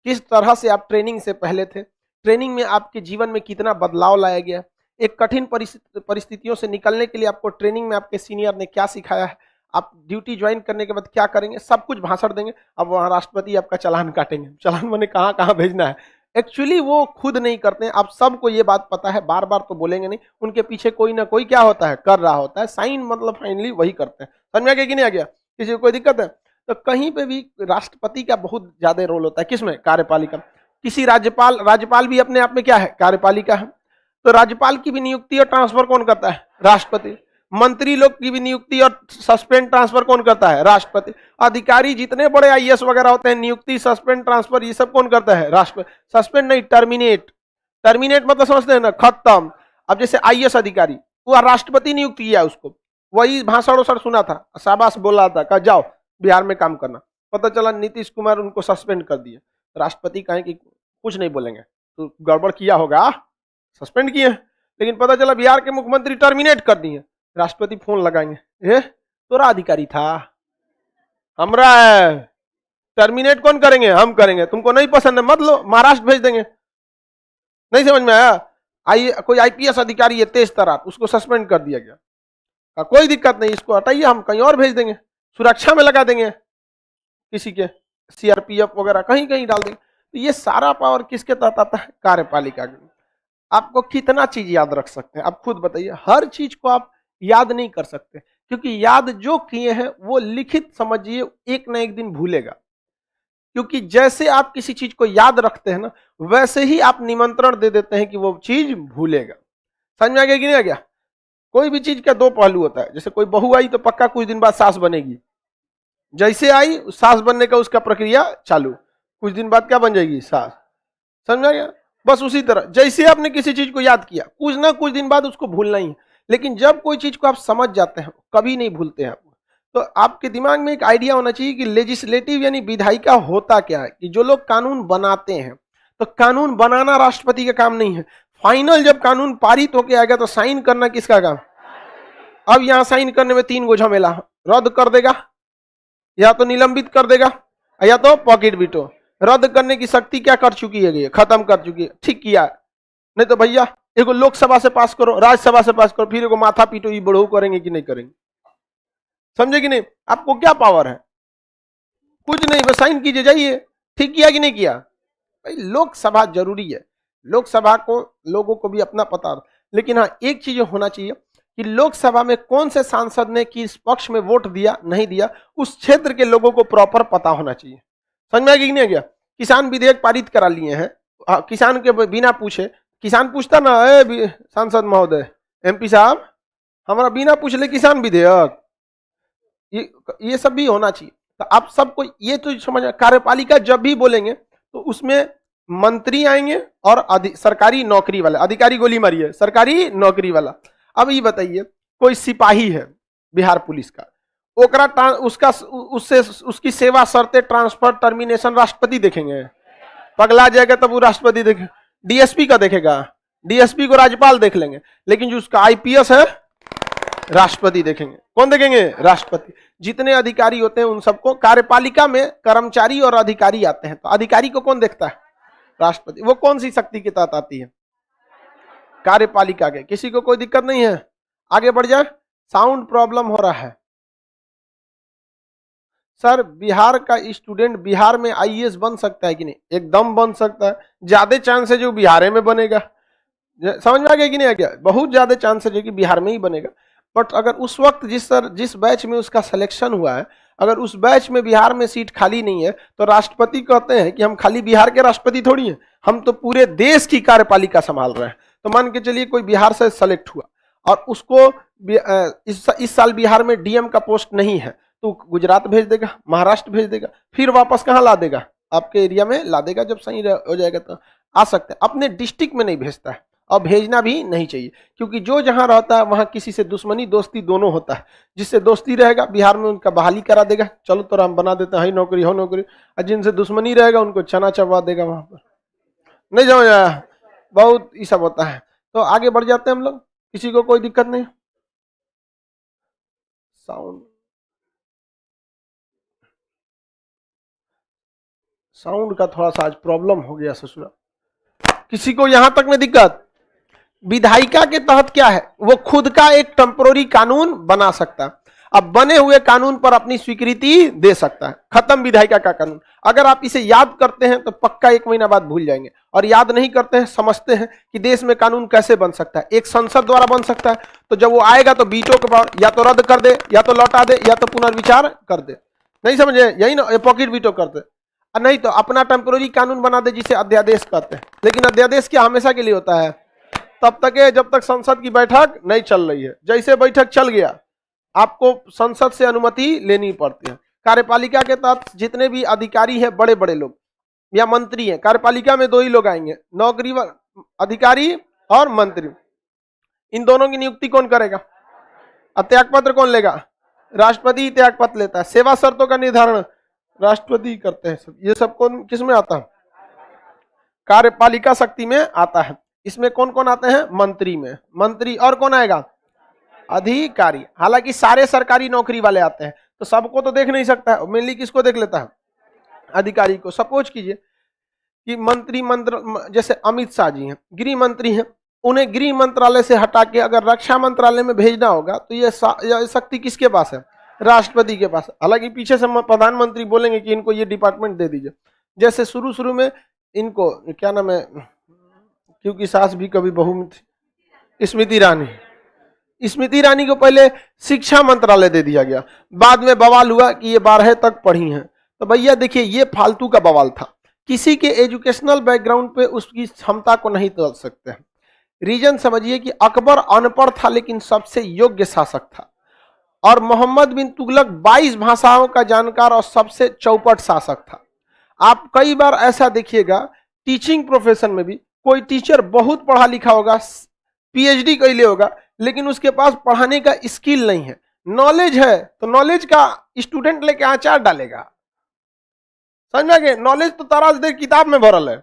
किस तरह से आप ट्रेनिंग से पहले थे, ट्रेनिंग में आपके जीवन में कितना बदलाव लाया गया, एक कठिन परिस्थितियों से निकलने के लिए आपको ट्रेनिंग में आपके सीनियर ने क्या सिखाया है, आप ड्यूटी ज्वाइन करने के बाद क्या करेंगे, सब कुछ भाषण देंगे। अब वहाँ राष्ट्रपति आपका चालान काटेंगे, चालान मैंने कहाँ कहाँ भेजना है। एक्चुअली वो खुद नहीं करते हैं, आप सबको ये बात पता है, बार बार तो बोलेंगे नहीं, उनके पीछे कोई ना कोई क्या होता है, कर रहा होता है, साइन मतलब फाइनली वही करते हैं। समझ में आ गया कि नहीं आ गया, किसी को कोई दिक्कत है? तो कहीं पे भी राष्ट्रपति का बहुत ज्यादा रोल होता है, किसमें, कार्यपालिका। किसी राज्यपाल भी अपने आप में क्या है, कार्यपालिका है। तो राज्यपाल की भी नियुक्ति और ट्रांसफर कौन करता है, राष्ट्रपति। मंत्री लोग की भी नियुक्ति और सस्पेंड ट्रांसफर कौन करता है, राष्ट्रपति। अधिकारी जितने बड़े आईएएस वगैरह होते हैं, नियुक्ति सस्पेंड ट्रांसफर ये सब कौन करता है, राष्ट्रपति। सस्पेंड नहीं, टर्मिनेट। टर्मिनेट मतलब समझते हैं ना, खत्म। अब जैसे आईएएस अधिकारी, वो राष्ट्रपति नियुक्त किया उसको, वही भाषण वषण सुना था, शाबाश बोला था, कहा जाओ बिहार में काम करना। पता चला नीतीश कुमार उनको सस्पेंड कर दिए। राष्ट्रपति कहें कि कुछ नहीं बोलेंगे, तो गड़बड़ किया होगा, सस्पेंड किए। लेकिन पता चला बिहार के मुख्यमंत्री टर्मिनेट कर दिए, राष्ट्रपति फोन लगाएंगे, ए तोरा अधिकारी था, हमरा है, टर्मिनेट कौन करेंगे, हम करेंगे, तुमको नहीं पसंद है मत लो, महाराष्ट्र भेज देंगे। नहीं समझ में आया? कोई आईपीएस अधिकारी है तेज तरार, उसको सस्पेंड कर दिया गया, कोई दिक्कत नहीं, इसको हटाइए, हम कहीं और भेज देंगे, सुरक्षा में लगा देंगे, किसी के सीआरपीएफ वगैरह कहीं कहीं डाल देंगे। तो ये सारा पावर किसके तहत आता है, कार्यपालिका के। आपको कितना चीज याद रख सकते हैं, आप खुद बताइए। हर चीज को आप याद नहीं कर सकते, क्योंकि याद जो किए हैं वो लिखित समझिए एक ना एक दिन भूलेगा। क्योंकि जैसे आप किसी चीज को याद रखते हैं ना, वैसे ही आप निमंत्रण दे देते हैं कि वो चीज भूलेगा। समझ में आ गया कि नहीं आ गया? कोई भी चीज का दो पहलू होता है। जैसे कोई बहू आई तो पक्का कुछ दिन बाद सास बनेगी, जैसे आई सास बनने का उसका प्रक्रिया चालू, कुछ दिन बाद क्या बन जाएगी, सास। समझ आ गया? बस उसी तरह जैसे आपने किसी चीज को याद किया, कुछ ना कुछ दिन बाद उसको भूलना ही है। लेकिन जब कोई चीज को आप समझ जाते हैं, कभी नहीं भूलते हैं। तो आपके दिमाग में एक आइडिया होना चाहिए कि लेजिस्लेटिव यानी विधायिका होता क्या है, कि जो लोग कानून बनाते हैं, तो कानून बनाना राष्ट्रपति का काम नहीं है। फाइनल जब कानून पारित होके आएगा तो साइन करना किसका काम? अब यहां साइन करने में तीन गो झमेला, रद्द कर देगा, या तो निलंबित कर देगा, या तो पॉकेट बीटो। रद्द करने की शक्ति क्या कर चुकी है, खत्म कर चुकी है, ठीक किया। नहीं तो भैया एगो लोकसभा से पास करो, राज्यसभा से पास करो, फिर एगो माथा पीटो, ये बढ़ो करेंगे कि नहीं करेंगे। समझे कि नहीं? आपको क्या पावर है? कुछ नहीं, बस साइन कीजिए, जाइए। ठीक किया कि नहीं किया? भाई लोकसभा जरूरी है, लोकसभा को लोगों को भी अपना पता। लेकिन हाँ, एक चीज होना चाहिए कि लोकसभा में कौन से सांसद ने किस पक्ष में वोट दिया नहीं दिया, उस क्षेत्र के लोगों को प्रॉपर पता होना चाहिए। समझ में आ गया कि नहीं आ गया? किसान विधेयक पारित करा लिए हैं, किसान के बिना पूछे, किसान पूछता ना, सांसद महोदय, एमपी साहब, हमारा बिना पूछ ले किसान विधेयक, ये सब भी होना चाहिए। तो आप सबको ये तो समझ, कार्यपालिका जब भी बोलेंगे तो उसमें मंत्री आएंगे और सरकारी नौकरी वाला, अधिकारी गोली मारिए, सरकारी नौकरी वाला। अब ये बताइए, कोई सिपाही है बिहार पुलिस का, ओकरा उसका उससे उसकी सेवा शर्तें, ट्रांसफर, टर्मिनेशन राष्ट्रपति देखेंगे? पगला जाएगा तब वो राष्ट्रपति देखे। डीएसपी का देखेगा, डीएसपी को राज्यपाल देख लेंगे, लेकिन जो उसका आईपीएस है राष्ट्रपति देखेंगे। कौन देखेंगे? राष्ट्रपति। जितने अधिकारी होते हैं उन सबको, कार्यपालिका में कर्मचारी और अधिकारी आते हैं, तो अधिकारी को कौन देखता है? राष्ट्रपति। वो कौन सी शक्ति के तहत आती है? कार्यपालिका के। किसी को कोई दिक्कत नहीं है? आगे बढ़ जाए। साउंड प्रॉब्लम हो रहा है सर। बिहार का स्टूडेंट बिहार में आईएएस बन सकता है कि नहीं? एकदम बन सकता है, ज्यादा चांस है जो बिहार में बनेगा। समझ में आ गया कि नहीं आ गया? बहुत ज्यादा चांस है जो कि बिहार में ही बनेगा। बट अगर उस वक्त जिस बैच में उसका सिलेक्शन हुआ है, अगर उस बैच में बिहार में सीट खाली नहीं है, तो राष्ट्रपति कहते हैं कि हम खाली बिहार के राष्ट्रपति थोड़ी हैं, हम तो पूरे देश की कार्यपालिका संभाल रहे हैं। तो मान के चलिए कोई बिहार से सेलेक्ट हुआ और उसको इस साल बिहार में डीएम का पोस्ट नहीं है, तो गुजरात भेज देगा, महाराष्ट्र भेज देगा, फिर वापस कहाँ ला देगा? आपके एरिया में ला देगा। जब सही हो जाएगा तो आ सकते हैं। अपने डिस्ट्रिक्ट में नहीं भेजता है, और भेजना भी नहीं चाहिए, क्योंकि जो जहां रहता है वहां किसी से दुश्मनी दोस्ती दोनों होता है। जिससे दोस्ती रहेगा बिहार में उनका बहाली करा देगा, चलो तो हम बना देते हैं नौकरी हो नौकरी, और जिनसे दुश्मनी रहेगा उनको चना चबा देगा वहां पर। नहीं समझ आया? बहुत ये सब होता है। तो आगे बढ़ जाते हैं हम लोग, किसी को कोई दिक्कत नहीं? साउंड का थोड़ा सा आज प्रॉब्लम हो गया ससुरा। किसी को यहां तक में दिक्कत? विधायिका के तहत क्या है, वो खुद का एक टेम्पोररी कानून बना सकता है, अब बने हुए कानून पर अपनी स्वीकृति दे सकता है। खत्म विधायिका का कानून। अगर आप इसे याद करते हैं तो पक्का 1 महीना बाद भूल जाएंगे, और याद नहीं करते हैं, समझते हैं कि देश में कानून कैसे बन सकता है। एक संसद द्वारा बन सकता है, तो जब वो आएगा तो बीटो के पावर या तो रद्द कर दे, या तो लौटा दे, या तो पुनर्विचार कर दे। नहीं समझे? यही ना पॉकेट बीटो करते, और नहीं तो अपना टेम्पोररी कानून बना दे जिसे अध्यादेश कहते हैं। लेकिन अध्यादेश क्या हमेशा के लिए होता है? तब तक है जब तक संसद की बैठक नहीं चल रही है। जैसे बैठक चल गया आपको संसद से अनुमति लेनी पड़ती है। कार्यपालिका के तहत जितने भी अधिकारी हैं, बड़े बड़े लोग या मंत्री हैं, कार्यपालिका में 2 ही लोग आएंगे, नौकरी अधिकारी और मंत्री। इन दोनों की नियुक्ति कौन करेगा? त्याग पत्र कौन लेगा? राष्ट्रपति त्याग पत्र लेता है। सेवा शर्तों का निर्धारण राष्ट्रपति करते हैं। सब ये सब कौन किस में आता है? कार्यपालिका शक्ति में आता है। इसमें कौन कौन आते हैं? मंत्री में। मंत्री और कौन आएगा? अधिकारी। हालांकि सारे सरकारी नौकरी वाले आते हैं, तो सबको तो देख नहीं सकता है, मेनली किसको देख लेता है? अधिकारी को। सपोज कीजिए कि जैसे अमित शाह जी हैं, गृह मंत्री हैं, उन्हें गृह मंत्रालय से हटा के अगर रक्षा मंत्रालय में भेजना होगा तो ये शक्ति किसके पास है? राष्ट्रपति के पास। हालांकि पीछे से प्रधानमंत्री बोलेंगे कि इनको ये डिपार्टमेंट दे दीजिए। जैसे शुरू में इनको क्या नाम है, क्योंकि सास भी कभी बहू में थी, स्मृति ईरानी को पहले शिक्षा मंत्रालय दे दिया गया। बाद में बवाल हुआ कि ये 12 तक पढ़ी हैं। तो भैया देखिए, ये फालतू का बवाल था। किसी के एजुकेशनल बैकग्राउंड पे उसकी क्षमता को नहीं तोल सकते हैं। रीजन समझिए कि अकबर अनपढ़ था लेकिन सबसे योग्य शासक था, और मोहम्मद बिन तुगलक 22 भाषाओं का जानकार और सबसे चौपट शासक था। आप कई बार ऐसा देखिएगा टीचिंग प्रोफेशन में भी, कोई टीचर बहुत पढ़ा लिखा होगा, पीएचडी कर लिया होगा, लेकिन उसके पास पढ़ाने का स्किल नहीं है। नॉलेज है तो नॉलेज का स्टूडेंट लेके आचार डालेगा। समझ में गए? नॉलेज तो तराज दे किताब में भरल है।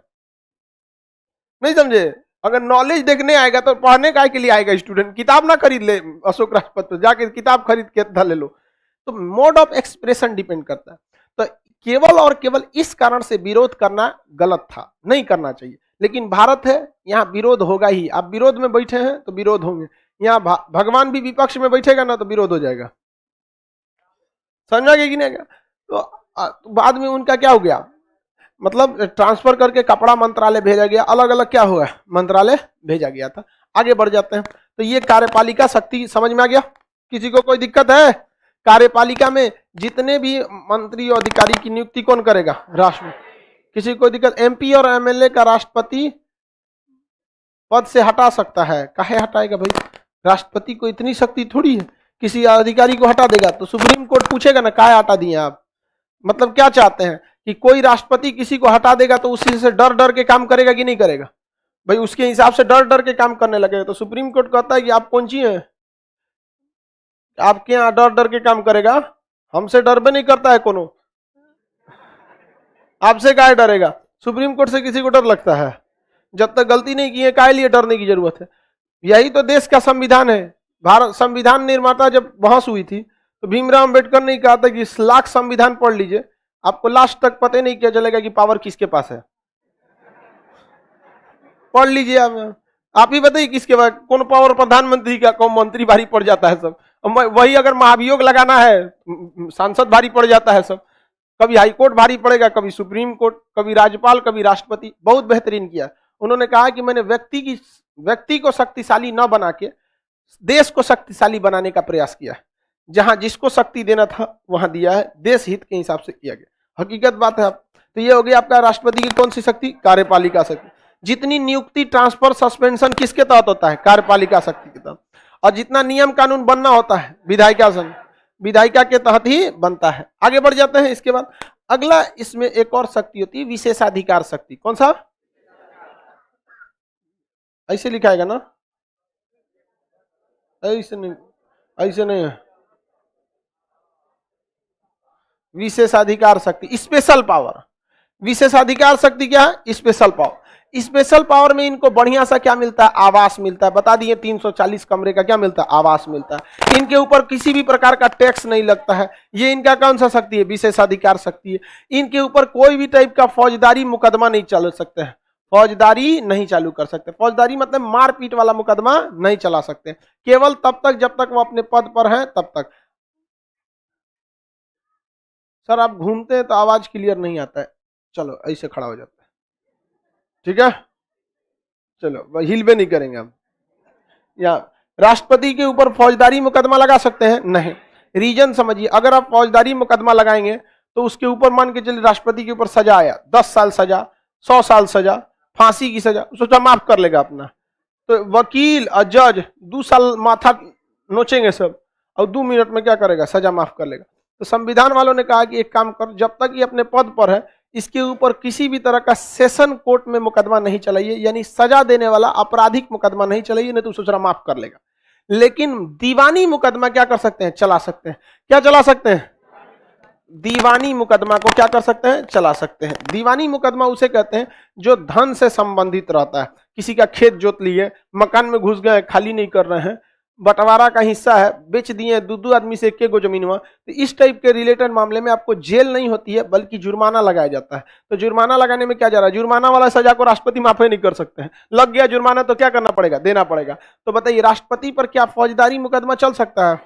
नहीं समझे? अगर नॉलेज देखने आएगा तो पढ़ने का के लिए आएगा स्टूडेंट। किताब ना खरीद ले अशोक राजपथ, जाके किताब खरीद के ले लो। तो मोड ऑफ एक्सप्रेशन डिपेंड करता है। तो केवल और केवल इस कारण से विरोध करना गलत था, नहीं करना चाहिए। लेकिन भारत है, यहाँ विरोध होगा ही। आप विरोध में बैठे हैं तो विरोध होंगे। यहाँ भगवान भी विपक्ष में बैठेगा ना तो विरोध हो जाएगा। समझा कि नहीं? तो बाद में उनका क्या हो गया, मतलब ट्रांसफर करके कपड़ा मंत्रालय भेजा गया, अलग अलग क्या हुआ, मंत्रालय भेजा गया था। आगे बढ़ जाते हैं। तो ये कार्यपालिका शक्ति समझ में आ गया? किसी को कोई दिक्कत है? कार्यपालिका में जितने भी मंत्री और अधिकारी की नियुक्ति कौन करेगा? राष्ट्रपति। किसी को दिक्कत? एमपी और एमएलए का राष्ट्रपति पद से हटा सकता है। काहे हटाएगा भाई? राष्ट्रपति को इतनी शक्ति थोड़ी है, किसी अधिकारी को हटा देगा तो सुप्रीम कोर्ट पूछेगा ना, काहे हटा दिए आप? मतलब क्या चाहते हैं कि कोई राष्ट्रपति किसी को हटा देगा तो उसी से डर डर के काम करेगा कि नहीं करेगा? भाई उसके हिसाब से डर डर के काम करने लगेगा। तो सुप्रीम कोर्ट कहता है कि आप कौन सी हैं, आपके यहाँ डर डर के काम करेगा? हमसे डर नहीं करता है कोनो, आपसे काहे डरेगा? सुप्रीम कोर्ट से किसी को डर लगता है? जब तक गलती नहीं की है काहे लिए डरने की जरूरत है? यही तो देश का संविधान है। भारत संविधान निर्माता जब बहस हुई थी तो भीमराव अंबेडकर ने कहा था कि इस लाख संविधान पढ़ लीजिए, आपको लास्ट तक पता नहीं क्या चलेगा कि पावर किसके पास है। पढ़ लीजिए आप ही बताइए किसके पास कौन पावर, प्रधानमंत्री का, कौन मंत्री भारी पड़ जाता है सब। वही अगर महाभियोग लगाना है, सांसद भारी पड़ जाता है सब। कभी हाई कोर्ट भारी पड़ेगा, कभी सुप्रीम कोर्ट, कभी राज्यपाल, कभी राष्ट्रपति। बहुत बेहतरीन किया। उन्होंने कहा कि मैंने व्यक्ति को शक्तिशाली न बना के देश को शक्तिशाली बनाने का प्रयास किया है। जहां जिसको शक्ति देना था वहां दिया है, देश हित के हिसाब से किया गया। हकीकत बात है। आप तो ये हो गया आपका राष्ट्रपति की कौन सी शक्ति? कार्यपालिका शक्ति। जितनी नियुक्ति, ट्रांसफर, सस्पेंशन किसके तहत होता है? कार्यपालिका शक्ति के तहत। और जितना नियम कानून बनना होता है विधायिका के तहत ही बनता है। आगे बढ़ जाते हैं। इसके बाद अगला इसमें एक और शक्ति होती है, विशेषाधिकार शक्ति। कौन सा? ऐसे लिखाएगा ना, ऐसे नहीं, ऐसे नहीं है। विशेषाधिकार शक्ति, स्पेशल पावर। विशेषाधिकार शक्ति क्या है? Special power. स्पेशल पावर में इनको बढ़िया सा क्या मिलता है? आवास मिलता है। बता दिए 340 कमरे का क्या मिलता है? आवास मिलता है। इनके ऊपर किसी भी प्रकार का टैक्स नहीं लगता है। ये इनका कौन सा शक्ति है? विशेषाधिकार शक्ति है। इनके ऊपर कोई भी टाइप का फौजदारी मुकदमा नहीं चल सकते हैं, फौजदारी नहीं चालू कर सकते। फौजदारी मतलब मारपीट वाला मुकदमा नहीं चला सकते, केवल तब तक जब तक वो अपने पद पर हैं तब तक। सर आप घूमते हैं तो आवाज क्लियर नहीं आता है। चलो ऐसे खड़ा हो जाता है, ठीक है? चलो हिलबे नहीं करेंगे हम। या राष्ट्रपति के ऊपर फौजदारी मुकदमा लगा सकते हैं? नहीं। रीजन समझिए, अगर आप फौजदारी मुकदमा लगाएंगे तो उसके ऊपर मान के चलिए राष्ट्रपति के ऊपर सजा आया, 10 साल सजा, 100 साल सजा, फांसी की सजा, सोचा माफ कर लेगा अपना। तो वकील और जज 2 साल माथा नोचेंगे सब, और 2 मिनट में क्या करेगा? सजा माफ कर लेगा। तो संविधान वालों ने कहा कि एक काम कर, जब तक ये अपने पद पर है इसके ऊपर किसी भी तरह का सेशन कोर्ट में मुकदमा नहीं चलाइए, यानी सजा देने वाला आपराधिक मुकदमा नहीं चलाइए, नहीं तो सोच रहा माफ कर लेगा। लेकिन दीवानी मुकदमा क्या कर सकते हैं? चला सकते हैं। क्या चला सकते हैं? दीवानी मुकदमा को क्या कर सकते हैं? चला सकते हैं। दीवानी मुकदमा उसे कहते हैं जो धन से संबंधित रहता है। किसी का खेत जोत लिए, मकान में घुस गए, खाली नहीं कर रहे हैं, बंटवारा का हिस्सा है, बेच दिए, 2 आदमी से 1 गो जमीन हुआ, तो इस टाइप के रिलेटेड मामले में आपको जेल नहीं होती है बल्कि जुर्माना लगाया जाता है। तो जुर्माना लगाने में क्या जा रहा है? जुर्माना वाला सजा को राष्ट्रपति माफ नहीं कर सकते हैं। लग गया जुर्माना तो क्या करना पड़ेगा? देना पड़ेगा। तो बताइए राष्ट्रपति पर क्या फौजदारी मुकदमा चल सकता है?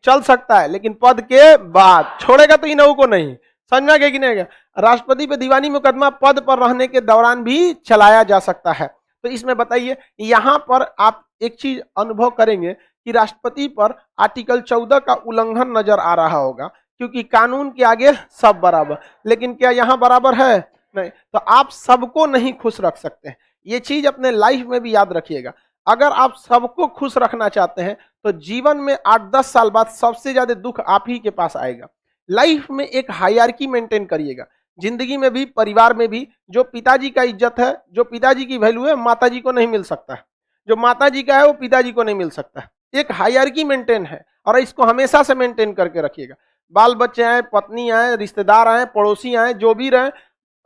चल सकता है, लेकिन पद के बाद। छोड़ेगा तो इन को नहीं। समझ में आ गया कि नहीं? राष्ट्रपति पे दीवानी मुकदमा पद पर रहने के दौरान भी चलाया जा सकता है। तो इसमें बताइए यहां पर आप एक चीज अनुभव करेंगे कि राष्ट्रपति पर आर्टिकल 14 का उल्लंघन नजर आ रहा होगा, क्योंकि कानून के आगे सब बराबर। लेकिन क्या यहां बराबर है? नहीं। तो आप सबको नहीं खुश रख सकते। ये चीज अपने लाइफ में भी याद रखिएगा। अगर आप सबको खुश रखना चाहते हैं तो जीवन में 8-10 साल बाद सबसे ज्यादा दुख आप ही के पास आएगा। लाइफ में एक हायरार्की मेंटेन करिएगा, जिंदगी में भी, परिवार में भी। जो पिताजी का इज्जत है, जो पिताजी की वैल्यू है, माताजी को नहीं मिल सकता है। जो माताजी का है वो पिताजी को नहीं मिल सकता है। एक हायरार्की मेंटेन है और इसको हमेशा से मेंटेन करके रखिएगा। बाल बच्चे आए, पत्नी आए, रिश्तेदार आए, पड़ोसी आए, जो भी रहे,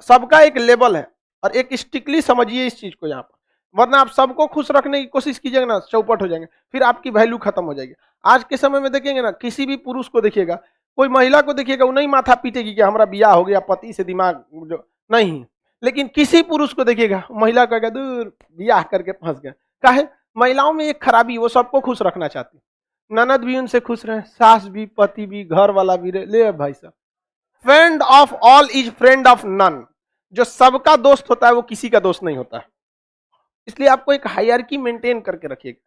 सबका एक लेवल है और एक स्ट्रिक्टली समझिए इस चीज को यहाँ पर। वरना आप सबको खुश रखने की कोशिश कीजिएगा ना, चौपट हो जाएंगे, फिर आपकी वैल्यू खत्म हो जाएगी। आज के समय में देखेंगे ना, किसी भी पुरुष को देखिएगा, कोई महिला को देखिएगा, वो नहीं माथा पीटेगी कि हमारा बियाह हो गया, पति से दिमाग जो नहीं। लेकिन किसी पुरुष को देखिएगा, महिला कहेगा दूर बियाह करके फंस गया। काहे? महिलाओं में एक खराबी, वो सबको खुश रखना चाहती। ननद भी उनसे खुश रहे, सास भी, पति भी, घर वाला भी रहे। ले भाई साहब, friend of all is friend of none. जो सबका दोस्त होता है वो किसी का दोस्त नहीं होता है। इसलिए आपको एक हायरार्की मेंटेन करके रखिएगा,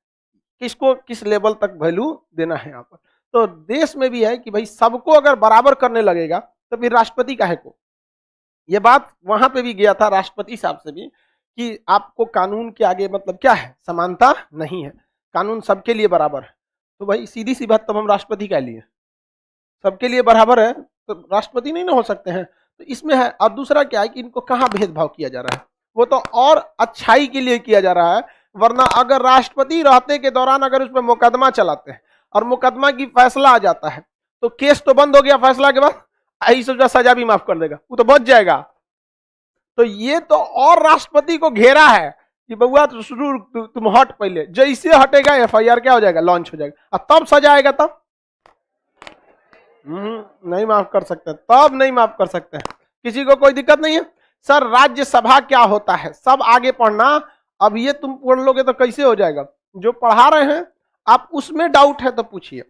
किसको किस लेवल तक वैल्यू देना है यहाँ पर। तो देश में भी है कि भाई सबको अगर बराबर करने लगेगा तो फिर राष्ट्रपति काहे को। ये बात वहां पे भी गया था राष्ट्रपति साहब से भी कि आपको कानून के आगे मतलब क्या है? समानता नहीं है, कानून सबके लिए बराबर है। तो भाई सीधी सी बात, तब हम राष्ट्रपति क्या लिए? सबके लिए बराबर है तो राष्ट्रपति नहीं ना हो सकते हैं। तो इसमें है। और दूसरा क्या है कि इनको कहाँ भेदभाव किया जा रहा है? वो तो और अच्छाई के लिए किया जा रहा है। वरना अगर राष्ट्रपति रहते के दौरान अगर उस पर मुकदमा चलाते हैं और मुकदमा की फैसला आ जाता है तो केस तो बंद हो गया, फैसला के बाद आई सोचा सजा भी माफ कर देगा, वो तो बच जाएगा। तो ये तो और राष्ट्रपति को घेरा है कि बउआ तुम हट, पहले जैसे हटेगा एफआईआर क्या हो जाएगा? लॉन्च हो जाएगा, और तब सजा आएगा तब नहीं माफ कर सकते, तब नहीं माफ कर सकते। किसी को कोई दिक्कत नहीं है। सर राज्यसभा क्या होता है? सब आगे पढ़ना। अब ये तुम पढ़ लोगे तो कैसे हो जाएगा? जो पढ़ा रहे हैं आप उसमें डाउट है तो पूछिए।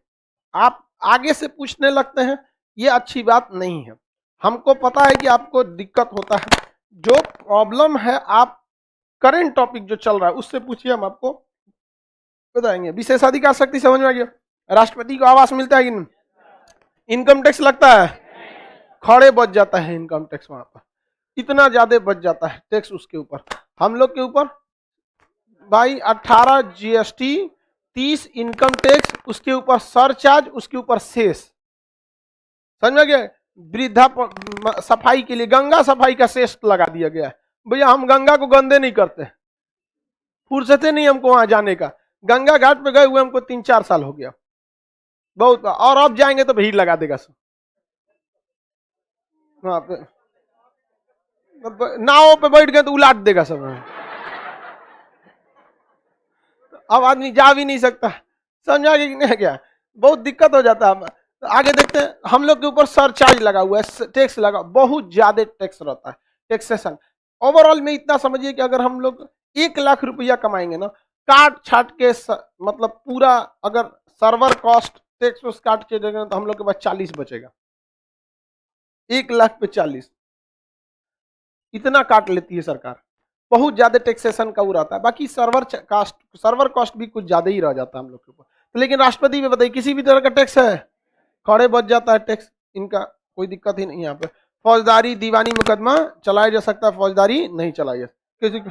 आप आगे से पूछने लगते हैं, ये अच्छी बात नहीं है। हमको पता है कि आपको दिक्कत होता है। जो प्रॉब्लम है आप करंट टॉपिक जो चल रहा है उससे पूछिए, हम आपको बताएंगे। विशेषाधिकार शक्ति समझ में आ गया? राष्ट्रपति को आवास मिलता है कि नहीं? इनकम टैक्स लगता है, खड़े बच जाता है इनकम टैक्स। वहां पर इतना ज्यादा बच जाता है टैक्स उसके ऊपर। हम लोग के ऊपर भाई 18 जीएसटी, 30 इनकम टैक्स, उसके ऊपर सरचार्ज, उसके ऊपर शेष। समझ में गया? वृद्धा सफाई के लिए गंगा सफाई का शेष लगा दिया गया है। भैया हम गंगा को गंदे नहीं करते, फुर्सते नहीं हमको वहां जाने का। गंगा घाट पे गए हुए हमको 3-4 साल हो गया बहुत, और अब जाएंगे तो भीड़ लगा देगा सब वहां पे। नाव पे बैठ गए तो उलाट देगा सब, अब आदमी जा भी नहीं सकता, समझा कि नहीं क्या, बहुत दिक्कत हो जाता है। तो आगे देखते हैं, हम लोग के ऊपर सरचार्ज लगा हुआ है, टैक्स लगा, बहुत ज्यादा टैक्स रहता है, टैक्सेशन। ओवरऑल में इतना समझिए कि अगर हम लोग 1 लाख रुपया कमाएंगे ना, काट छाट के मतलब पूरा अगर सर्वर कॉस्ट टैक्स उस काट के देंगे तो हम लोग के पास 40 बचेगा। 1 लाख पे 40, इतना काट लेती है सरकार, बहुत ज्यादा टैक्सेशन का वो रहता है। बाकी सर्वर कॉस्ट भी कुछ ज्यादा ही रह जाता है हम लोग के ऊपर। तो लेकिन राष्ट्रपति में बताइए किसी भी तरह का टैक्स है, खड़े बच जाता है टैक्स, इनका कोई दिक्कत ही नहीं है यहाँ पे। फौजदारी दीवानी मुकदमा चलाया जा सकता है, फौजदारी नहीं चलाया जा किसी को,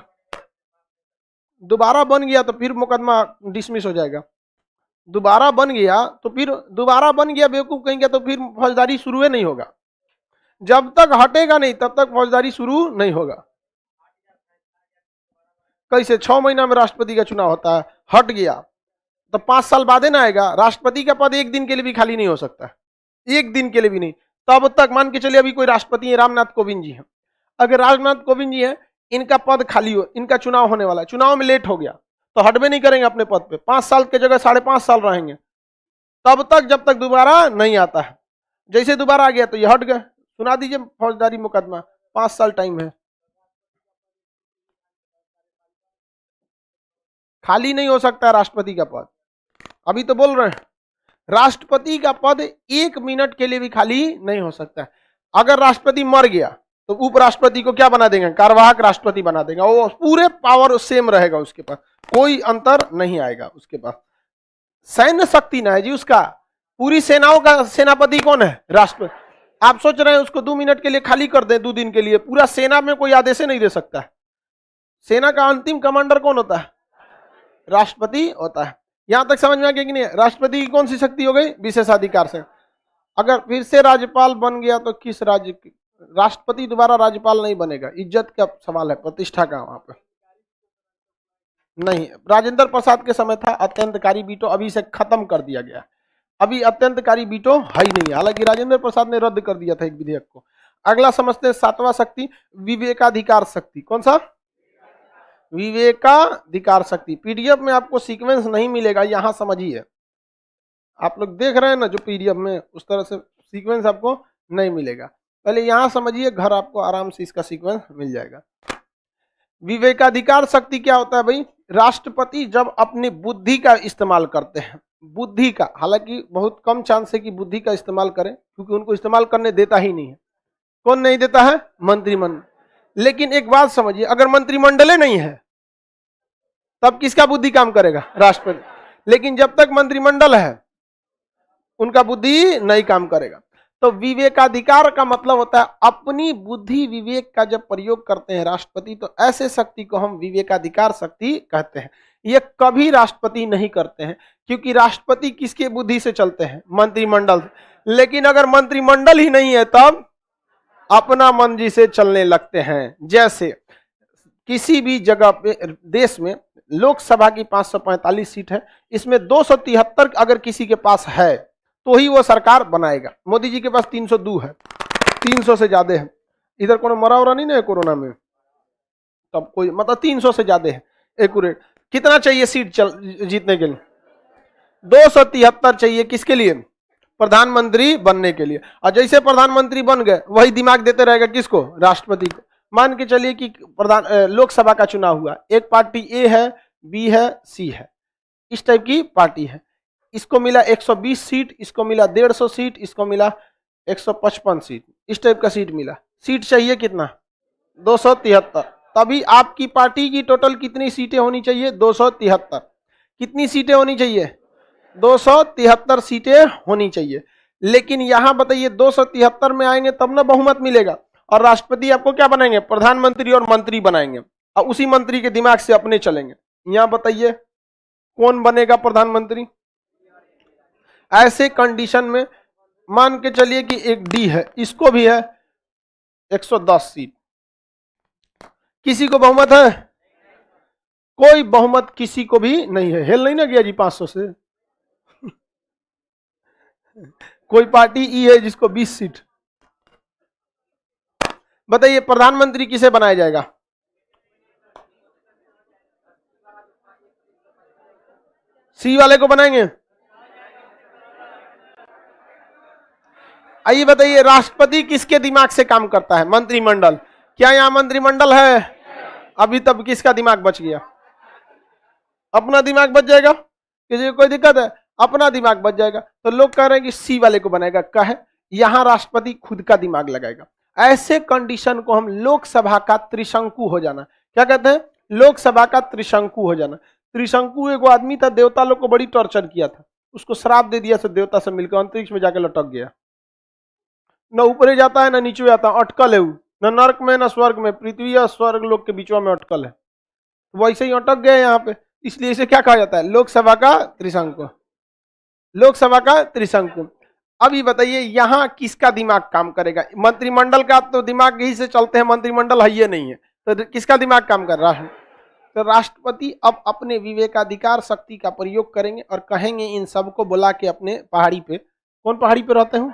दोबारा बन गया तो फिर मुकदमा डिसमिस हो जाएगा। दोबारा बन गया तो फिर दोबारा बन गया बेवकूफ कहेंगे तो फिर फौजदारी शुरू नहीं होगा, जब तक हटेगा नहीं तब तक फौजदारी शुरू नहीं होगा। कैसे 6 महीना में राष्ट्रपति का चुनाव होता है, हट गया तो 5 साल बाद ना आएगा। राष्ट्रपति का पद एक दिन के लिए भी खाली नहीं हो सकता, एक दिन के लिए भी नहीं। तब तक मान के चलिए अभी कोई राष्ट्रपति है, रामनाथ कोविंद जी हैं, अगर रामनाथ कोविंद जी हैं, इनका पद खाली हो, इनका चुनाव होने वाला है, चुनाव में लेट हो गया तो हटबे नहीं करेंगे अपने पद पे, 5 साल के जगह 5.5 साल रहेंगे, तब तक जब तक दोबारा नहीं आता है। जैसे दोबारा आ गया तो ये हट गए, सुना दीजिए फौजदारी मुकदमा, 5 साल टाइम है, खाली नहीं हो सकता राष्ट्रपति का पद। अभी तो बोल रहे हैं राष्ट्रपति का पद 1 मिनट के लिए भी खाली नहीं हो सकता। अगर राष्ट्रपति मर गया तो उपराष्ट्रपति को क्या बना देंगे, कार्यवाहक राष्ट्रपति बना देंगे, वो पूरे पावर सेम रहेगा उसके पास, कोई अंतर नहीं आएगा उसके पास। सैन्य शक्ति ना है जी उसका, पूरी सेनाओं का सेनापति कौन है, राष्ट्रपति। आप सोच रहे हैं उसको 2 मिनट के लिए खाली कर दे, 2 दिन के लिए, पूरा सेना में कोई आदेश नहीं दे सकता है। सेना का अंतिम कमांडर कौन होता है, राष्ट्रपति होता है। यहां तक समझ में आ गया कि नहीं। राष्ट्रपति की कौन सी शक्ति हो गई, विशेषाधिकार से। अगर फिर से राज्यपाल बन गया तो किस राज्य की, राष्ट्रपति दोबारा राज्यपाल नहीं बनेगा, इज्जत का सवाल है, प्रतिष्ठा का वहां पे नहीं। राजेंद्र प्रसाद के समय था अत्यंतकारी वीटो, अभी से खत्म कर दिया गया, अभी अत्यंतकारी वीटो है ही नहीं, हालांकि राजेंद्र प्रसाद ने रद्द कर दिया था एक विधेयक को। अगला समझते हैं 7वां शक्ति, विवेकाधिकार शक्ति। कौन सा, विवेकाधिकार शक्ति। पीडीएफ में आपको सीक्वेंस नहीं मिलेगा, यहां समझिए, आप लोग देख रहे हैं ना जो पीडीएफ में, उस तरह से सीक्वेंस आपको नहीं मिलेगा, पहले यहां समझिए, घर आपको आराम से इसका सीक्वेंस मिल जाएगा। विवेकाधिकार शक्ति क्या होता है भाई, राष्ट्रपति जब अपनी बुद्धि का इस्तेमाल करते हैं, बुद्धि का, हालांकि बहुत कम चांस है कि बुद्धि का इस्तेमाल करें क्योंकि उनको इस्तेमाल करने देता ही नहीं है। कौन नहीं देता है, मंत्रिमंडल। लेकिन एक बात समझिए, अगर मंत्रिमंडल नहीं है तब किसका बुद्धि काम करेगा, राष्ट्रपति। लेकिन जब तक मंत्रिमंडल है उनका बुद्धि नहीं काम करेगा। तो विवेकाधिकार का मतलब होता है अपनी बुद्धि विवेक का जब प्रयोग करते हैं राष्ट्रपति, तो ऐसे शक्ति को हम विवेकाधिकार शक्ति कहते हैं। ये कभी राष्ट्रपति नहीं करते हैं क्योंकि राष्ट्रपति किसके बुद्धि से चलते हैं, मंत्रिमंडल। लेकिन अगर मंत्रिमंडल ही नहीं है तब अपना मर्जी से चलने लगते हैं। जैसे किसी भी जगह पे देश में लोकसभा की 545 सीट है, इसमें 273 अगर किसी के पास है तो ही वो सरकार बनाएगा। मोदी जी के पास 302 है, 300 से ज्यादा है। इधर कोनो मरा उरा नहीं ना है कोरोना में, तब कोई मतलब 300 से ज्यादा है एक्यूरेट। कितना चाहिए सीट जीतने के लिए, 273 चाहिए, किसके लिए, प्रधानमंत्री बनने के लिए। और जैसे प्रधानमंत्री बन गए वही दिमाग देते रहेगा किसको, राष्ट्रपति को। मान के चलिए कि लोकसभा का चुनाव हुआ, एक पार्टी ए है, बी है, सी है, इस टाइप की पार्टी है। इसको मिला 120 सीट, इसको मिला 150 सीट, इसको मिला 155 सीट, इस टाइप का सीट मिला। सीट चाहिए कितना, 273। तभी आपकी पार्टी की टोटल कितनी सीटें होनी चाहिए, 273। कितनी सीटें होनी चाहिए, 273 सीटें होनी चाहिए। लेकिन यहां बताइए 273 में आएंगे तब ना बहुमत मिलेगा, और राष्ट्रपति आपको क्या बनाएंगे, प्रधानमंत्री और मंत्री बनाएंगे, और उसी मंत्री के दिमाग से अपने चलेंगे। यहां बताइए कौन बनेगा प्रधानमंत्री। ऐसे कंडीशन में मान के चलिए कि एक डी है, इसको भी है 110 सीट, किसी को बहुमत है, कोई बहुमत किसी को भी नहीं है, हेल नहीं ना गया जी 500 से। कोई पार्टी ई है जिसको 20 सीट। बताइए प्रधानमंत्री किसे बनाया जाएगा? सी वाले को बनाएंगे। आइए बताइए राष्ट्रपति किसके दिमाग से काम करता है? मंत्रिमंडल। क्या यहां मंत्रिमंडल है? अभी तब किसका दिमाग बच गया? अपना दिमाग बच जाएगा, किसी को कोई दिक्कत है? अपना दिमाग बच जाएगा। तो लोग कह रहे हैं कि सी वाले को बनाएगा। क्या है? यहां राष्ट्रपति खुद का दिमाग लगाएगा। ऐसे कंडीशन को हम लोकसभा का त्रिशंकु हो जाना, क्या कहते हैं? लोकसभा का त्रिशंकु हो जाना। त्रिशंकु एक आदमी था, देवता लोग को बड़ी टॉर्चर किया था, उसको श्राप दे दिया, से देवता से मिलकर अंतरिक्ष में जाकर लटक गया। न ऊपर जाता है न नीचे आता है, अटकल है, न नर्क में न स्वर्ग में, पृथ्वी और स्वर्ग लोग के बीचों में अटकल है। वैसे ही अटक गए यहाँ पे, इसलिए इसे क्या कहा जाता है? लोकसभा का त्रिशंकु। लोकसभा का त्रिशंकु। अभी बताइए यहां किसका दिमाग काम करेगा? मंत्रिमंडल का तो दिमाग यही से चलते हैं, मंत्रिमंडल है ये नहीं है, तो किसका दिमाग काम कर रहा है? तो राष्ट्रपति अब अपने विवेकाधिकार शक्ति का प्रयोग करेंगे और कहेंगे इन सबको बुला के अपने पहाड़ी पे, कौन पहाड़ी पे रहते हो?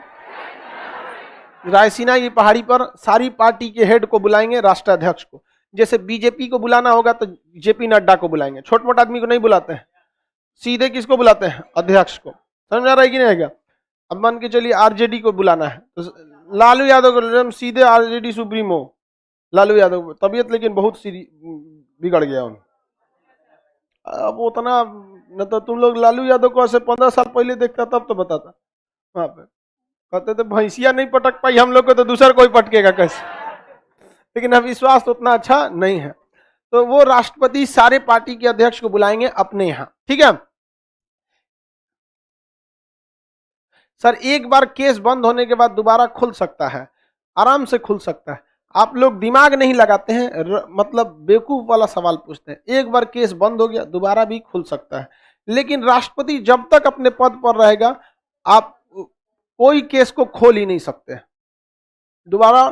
रायसीना की पहाड़ी पर सारी पार्टी के हेड को बुलाएंगे, राष्ट्राध्यक्ष को। जैसे बीजेपी को बुलाना होगा तो जेपी नड्डा को बुलाएंगे, छोट मोट आदमी को नहीं बुलाते हैं, सीधे किसको बुलाते हैं? अध्यक्ष को। समझ आ रहा है कि नहीं आएगा? अब मान के चलिए आरजेडी को बुलाना है तो लालू यादव को सीधे आरजेडी सुप्रीमो लालू यादव। तबीयत लेकिन बहुत बिगड़ गया उन, अब उतना न तो तुम लोग लालू यादव को ऐसे 15 साल पहले देखता तब तो बताता। वहां पे कहते थे भैंसिया नहीं पटक पाई हम लोग को तो दूसरा कोई पटकेगा कैसे? लेकिन अब विश्वास तो उतना अच्छा नहीं है। तो वो राष्ट्रपति सारे पार्टी के अध्यक्ष को बुलाएंगे अपने यहां, ठीक है सर। एक बार केस बंद होने के बाद दोबारा खुल सकता है, आराम से खुल सकता है। आप लोग दिमाग नहीं लगाते हैं, मतलब बेवकूफ वाला सवाल पूछते हैं। एक बार केस बंद हो गया दोबारा भी खुल सकता है, लेकिन राष्ट्रपति जब तक अपने पद पर रहेगा आप कोई केस को खोल ही नहीं सकते। दोबारा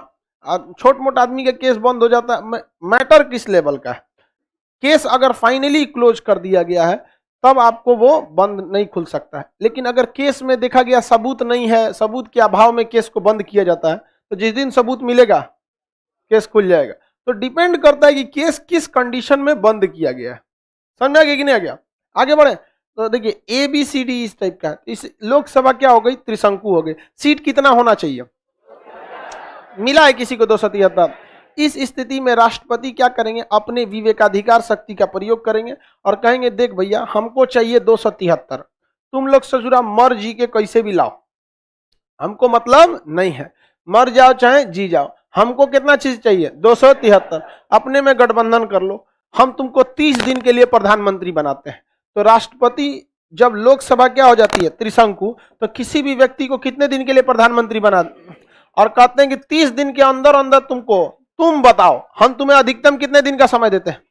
छोट मोट आदमी का केस बंद हो जाता है, मैटर किस लेवल का है? केस अगर फाइनली क्लोज कर दिया गया है तब आपको वो बंद नहीं खुल सकता है। लेकिन अगर केस में देखा गया सबूत नहीं है, सबूत के अभाव में केस को बंद किया जाता है, तो जिस दिन सबूत मिलेगा केस खुल जाएगा। तो डिपेंड करता है कि केस किस कंडीशन में बंद किया गया है। समझ में आ गया कि नहीं आ गया? आगे बढ़े तो देखिए ए बी सी डी इस टाइप का। इस लोकसभा क्या हो गई? त्रिशंकु हो गई। सीट कितना होना चाहिए? मिला है किसी को 273। इस स्थिति में राष्ट्रपति क्या करेंगे? अपने विवेकाधिकार शक्ति का प्रयोग करेंगे और कहेंगे देख भैया हमको चाहिए 273, तुम लोग ससुरा मर जी के कैसे भी लाओ, हमको मतलब नहीं है, मर जाओ चाहे जी जाओ, हमको कितना चीज चाहिए? 273। अपने में गठबंधन कर लो, हम तुमको 30 दिन के लिए प्रधानमंत्री बनाते हैं। तो राष्ट्रपति जब लोकसभा क्या हो जाती है? त्रिशंकु, तो किसी भी व्यक्ति को कितने दिन के लिए प्रधानमंत्री बना और कहते हैं कि 30 दिन के अंदर अंदर तुमको, तुम बताओ हम तुम्हें अधिकतम कितने दिन का समय देते हैं?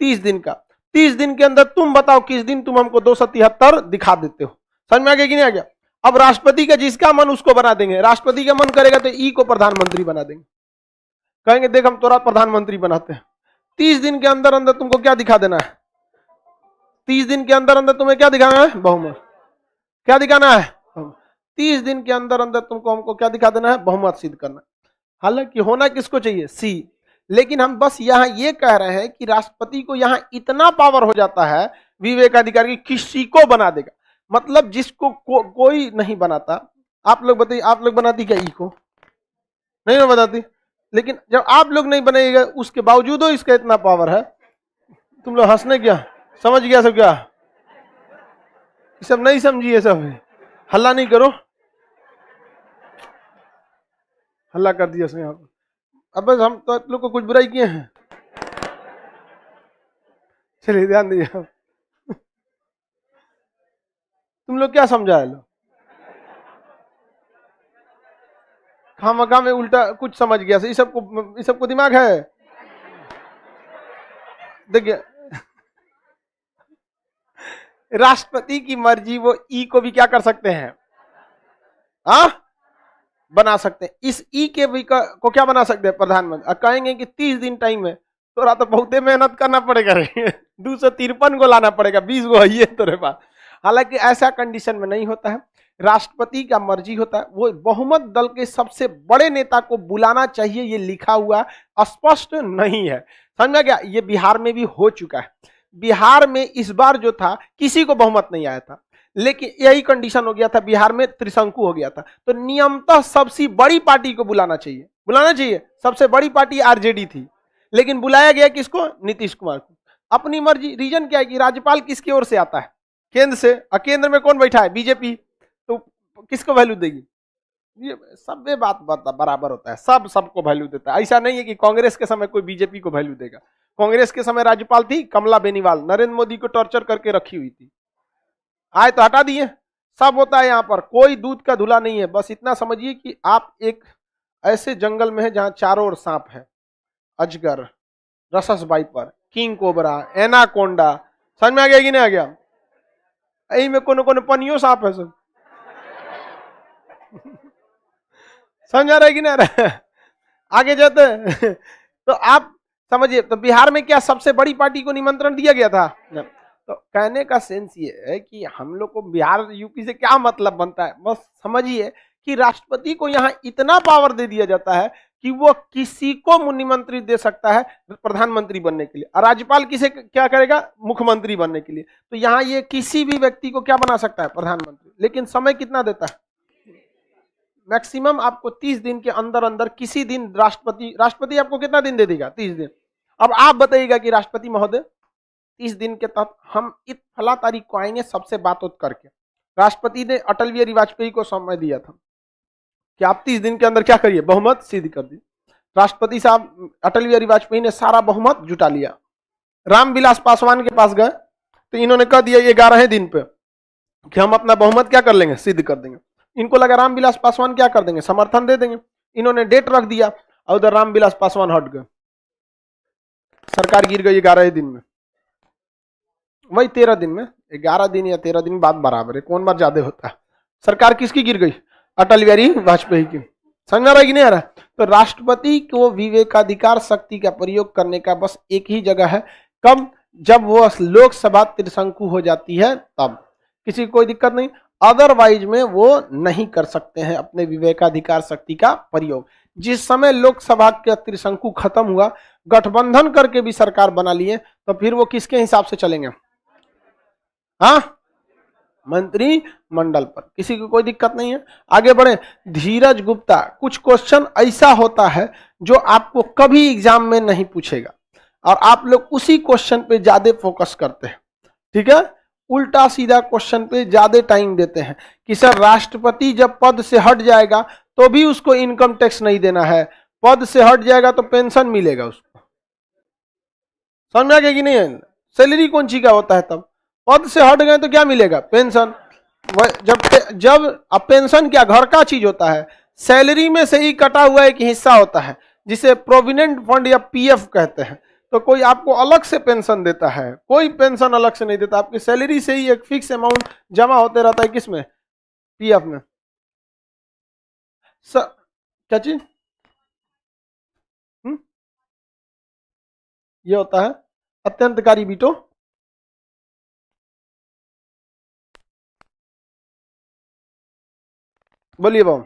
30 दिन का। 30 दिन के अंदर तुम बताओ किस दिन तुम हमको 273 दिखा देते हो। समझ में आ गया कि नहीं आ गया? अब राष्ट्रपति का जिसका मन उसको बना देंगे। राष्ट्रपति का मन करेगा तो ई को प्रधानमंत्री बना देंगे, कहेंगे देख हम तोरा प्रधानमंत्री बनाते हैं। 30 दिन के अंदर अंदर तुमको क्या दिखा देना है? 30 दिन के अंदर अंदर तुम्हें क्या दिखाना है? बहुमत। क्या दिखाना है? 30 दिन के अंदर अंदर तुमको हमको क्या दिखा देना है? बहुमत सिद्ध करना। हालांकि होना किसको चाहिए? सी। लेकिन हम बस यहां ये कह रहे हैं कि राष्ट्रपति को यहां इतना पावर हो जाता है विवेकाधिकार की, किसी को बना देगा। मतलब जिसको कोई नहीं बनाता। आप लोग बताइए, आप लोग बनाती क्या ई को? नहीं ना बताती। लेकिन जब आप लोग नहीं बनेगा उसके बावजूद इसका इतना पावर है। तुम लोग हंसने क्या? समझ गया सब क्या? सब नहीं समझिए, सब हल्ला नहीं करो, हल्ला कर दिया यहाँ पर। अब बस हम तो आप लोग को कुछ बुराई किए हैं? चलिए ध्यान दीजिए। तुम लोग क्या समझा है? लो खामखा में उल्टा कुछ समझ गया। इस सबको दिमाग है? देखिए राष्ट्रपति की मर्जी, वो ई को भी क्या कर सकते हैं? बना सकते हैं। इस ई के भी को क्या बना सकते हैं? प्रधानमंत्री। कहेंगे कि 30 दिन टाइम है, तो तो बहुते मेहनत करना पड़ेगा 253 को लाना पड़ेगा, 20 को है तेरे पास। हालांकि ऐसा कंडीशन में नहीं होता है, राष्ट्रपति का मर्जी होता है, वो बहुमत दल के सबसे बड़े नेता को बुलाना चाहिए, ये लिखा हुआ स्पष्ट नहीं है, समझा गया। ये बिहार में भी हो चुका है। बिहार में इस बार जो था किसी को बहुमत नहीं आया था, लेकिन यही कंडीशन हो गया था, बिहार में त्रिशंकु हो गया था, तो नियमतः सबसे बड़ी पार्टी को बुलाना चाहिए, बुलाना चाहिए। सबसे बड़ी पार्टी आरजेडी थी, लेकिन बुलाया गया किसको? नीतीश कुमार को, अपनी मर्जी। रीजन क्या है कि राज्यपाल किसकी ओर से आता है? केंद्र से, और केंद्र में कौन बैठा है? बीजेपी, तो किसको वैल्यू देगी? ये सब बात बराबर होता है, सब सबको वैल्यू देता है। ऐसा नहीं है कि कांग्रेस के समय कोई बीजेपी को वैल्यू देगा। कांग्रेस के समय राज्यपाल थी कमला बेनीवाल, नरेंद्र मोदी को टॉर्चर करके रखी हुई थी, आए तो हटा दिए। सब होता है यहाँ पर, कोई दूध का धुला नहीं है। बस इतना समझिए कि आप एक ऐसे जंगल में है जहां चारों ओर सांप है, अजगर, रसस वाइपर, किंग कोबरा, एनाकोंडा, समझ में आ गया कि नहीं आ गया? यही में कोनो कोनो पनियो सांप है सब। समझ आ रहा है कि नहीं आ रहा है? आगे जाते तो आप समझिए, तो बिहार में क्या सबसे बड़ी पार्टी को निमंत्रण दिया गया था? तो कहने का सेंस ये है कि हम लोग को बिहार यूपी से क्या मतलब बनता है, बस समझिए कि राष्ट्रपति को यहाँ इतना पावर दे दिया जाता है कि वो किसी को निमंत्रित दे सकता है प्रधानमंत्री बनने के लिए, और राज्यपाल किसे क्या करेगा? मुख्यमंत्री बनने के लिए। तो यहाँ ये किसी भी व्यक्ति को क्या बना सकता है? प्रधानमंत्री। लेकिन समय कितना देता है? मैक्सिमम आपको 30 दिन के अंदर अंदर किसी दिन राष्ट्रपति आपको कितना दिन दे देगा? 30 दिन। अब आप बताइएगा कि राष्ट्रपति महोदय 30 दिन के तहत हम इस फला तारीख को आएंगे सबसे बात करके। राष्ट्रपति ने अटल बिहारी वाजपेयी को समय दिया था कि आप 30 दिन के अंदर क्या करिए? बहुमत सिद्ध कर दी। राष्ट्रपति साहब अटल बिहारी वाजपेयी ने सारा बहुमत जुटा लिया। रामविलास पासवान के पास गए तो इन्होंने कह दिया 11 दिन पे कि हम अपना बहुमत क्या कर लेंगे? सिद्ध कर देंगे। इनको लगा रामविलास पासवान क्या कर देंगे? समर्थन दे देंगे। इन्होंने डेट रख दिया और उधर रामविलास पासवान हट गए, सरकार गिर गई 11 दिन में। वही 13 दिन में, 11 दिन या 13 दिन बाद बराबर है, कौन बार ज्यादा होता है। सरकार किसकी गिर गई? अटल बिहारी वाजपेयी की। समझ आ रहा है कि नहीं आ रहा? तो राष्ट्रपति को विवेकाधिकार शक्ति का प्रयोग करने का बस एक ही जगह है, कब? जब वो लोकसभा त्रिशंकु हो जाती है तब, किसी को कोई दिक्कत नहीं। अदरवाइज में वो नहीं कर सकते हैं अपने विवेकाधिकार शक्ति का प्रयोग। जिस समय लोकसभा का त्रिशंकु खत्म हुआ, गठबंधन करके भी सरकार बना लिए, तो फिर वो किसके हिसाब से चलेंगे? हाँ, मंत्रिमंडल पर। किसी को कोई दिक्कत नहीं है। आगे बढ़े। धीरज गुप्ता, कुछ क्वेश्चन ऐसा होता है जो आपको कभी एग्जाम में नहीं पूछेगा और आप लोग उसी क्वेश्चन पे ज्यादा फोकस करते हैं, ठीक है? उल्टा सीधा क्वेश्चन पे ज्यादा टाइम देते हैं कि सर राष्ट्रपति जब पद से हट जाएगा तो भी उसको इनकम टैक्स नहीं देना है, पद से हट जाएगा तो पेंशन मिलेगा उसको। समझ आ गया कि नहीं? सैलरी कौन सी का होता है? तब पद से हट गए तो क्या मिलेगा? पेंशन। जब अब पेंशन क्या घर का चीज होता है, सैलरी में से ही कटा हुआ एक हिस्सा होता है जिसे प्रोविडेंट फंड या पीएफ कहते हैं। तो कोई आपको अलग से पेंशन देता है? कोई पेंशन अलग से नहीं देता, आपकी सैलरी से ही एक फिक्स अमाउंट जमा होते रहता है। किसमें? पीएफ में। क्या चीज? ये होता है अत्यंतकारी वीटो। बोलिए बाबू।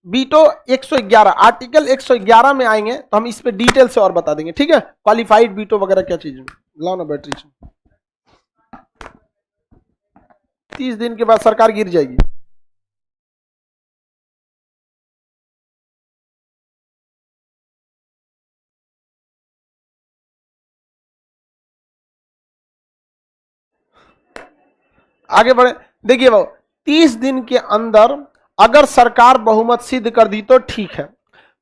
बीटो 111, आर्टिकल 111 में आएंगे तो हम इस पे डिटेल से और बता देंगे, ठीक है? क्वालिफाइड बीटो वगैरह क्या चीज है। लाओ ना बैटरी से। 30 दिन के बाद सरकार गिर जाएगी। आगे बढ़े। देखिए बाबू, 30 दिन के अंदर अगर सरकार बहुमत सिद्ध कर दी तो ठीक है,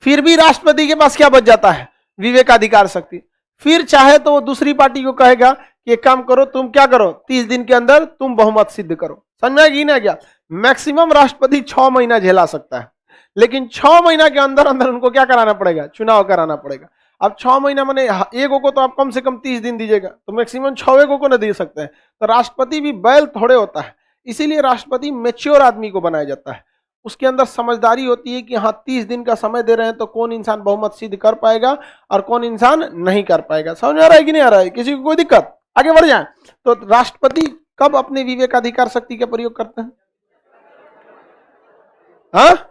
फिर भी राष्ट्रपति के पास क्या बच जाता है? विवेकाधिकार शक्ति। फिर चाहे तो वो दूसरी पार्टी को कहेगा कि एक काम करो, तुम क्या करो, 30 दिन के अंदर तुम बहुमत सिद्ध करो। समझ में ना क्या? मैक्सिमम राष्ट्रपति 6 महीना झेला सकता है, लेकिन 6 महीना के अंदर अंदर उनको क्या कराना पड़ेगा? चुनाव कराना पड़ेगा। अब 6 महीना मैंने एक को तो आप कम से कम 30 दिन दीजिएगा, तो मैक्सिमम 6 को ना दे सकते हैं। तो राष्ट्रपति भी बैल थोड़े होता है, इसीलिए राष्ट्रपति मैच्योर आदमी को बनाया जाता है। उसके अंदर समझदारी होती है कि हाँ 30 दिन का समय दे रहे हैं तो कौन इंसान बहुमत सिद्ध कर पाएगा और कौन इंसान नहीं कर पाएगा। समझ आ रहा है कि नहीं आ रहा है? किसी को कोई दिक्कत आगे बढ़ जाए। तो राष्ट्रपति कब अपने विवेकाधिकार शक्ति का प्रयोग करते हैं? हाँ,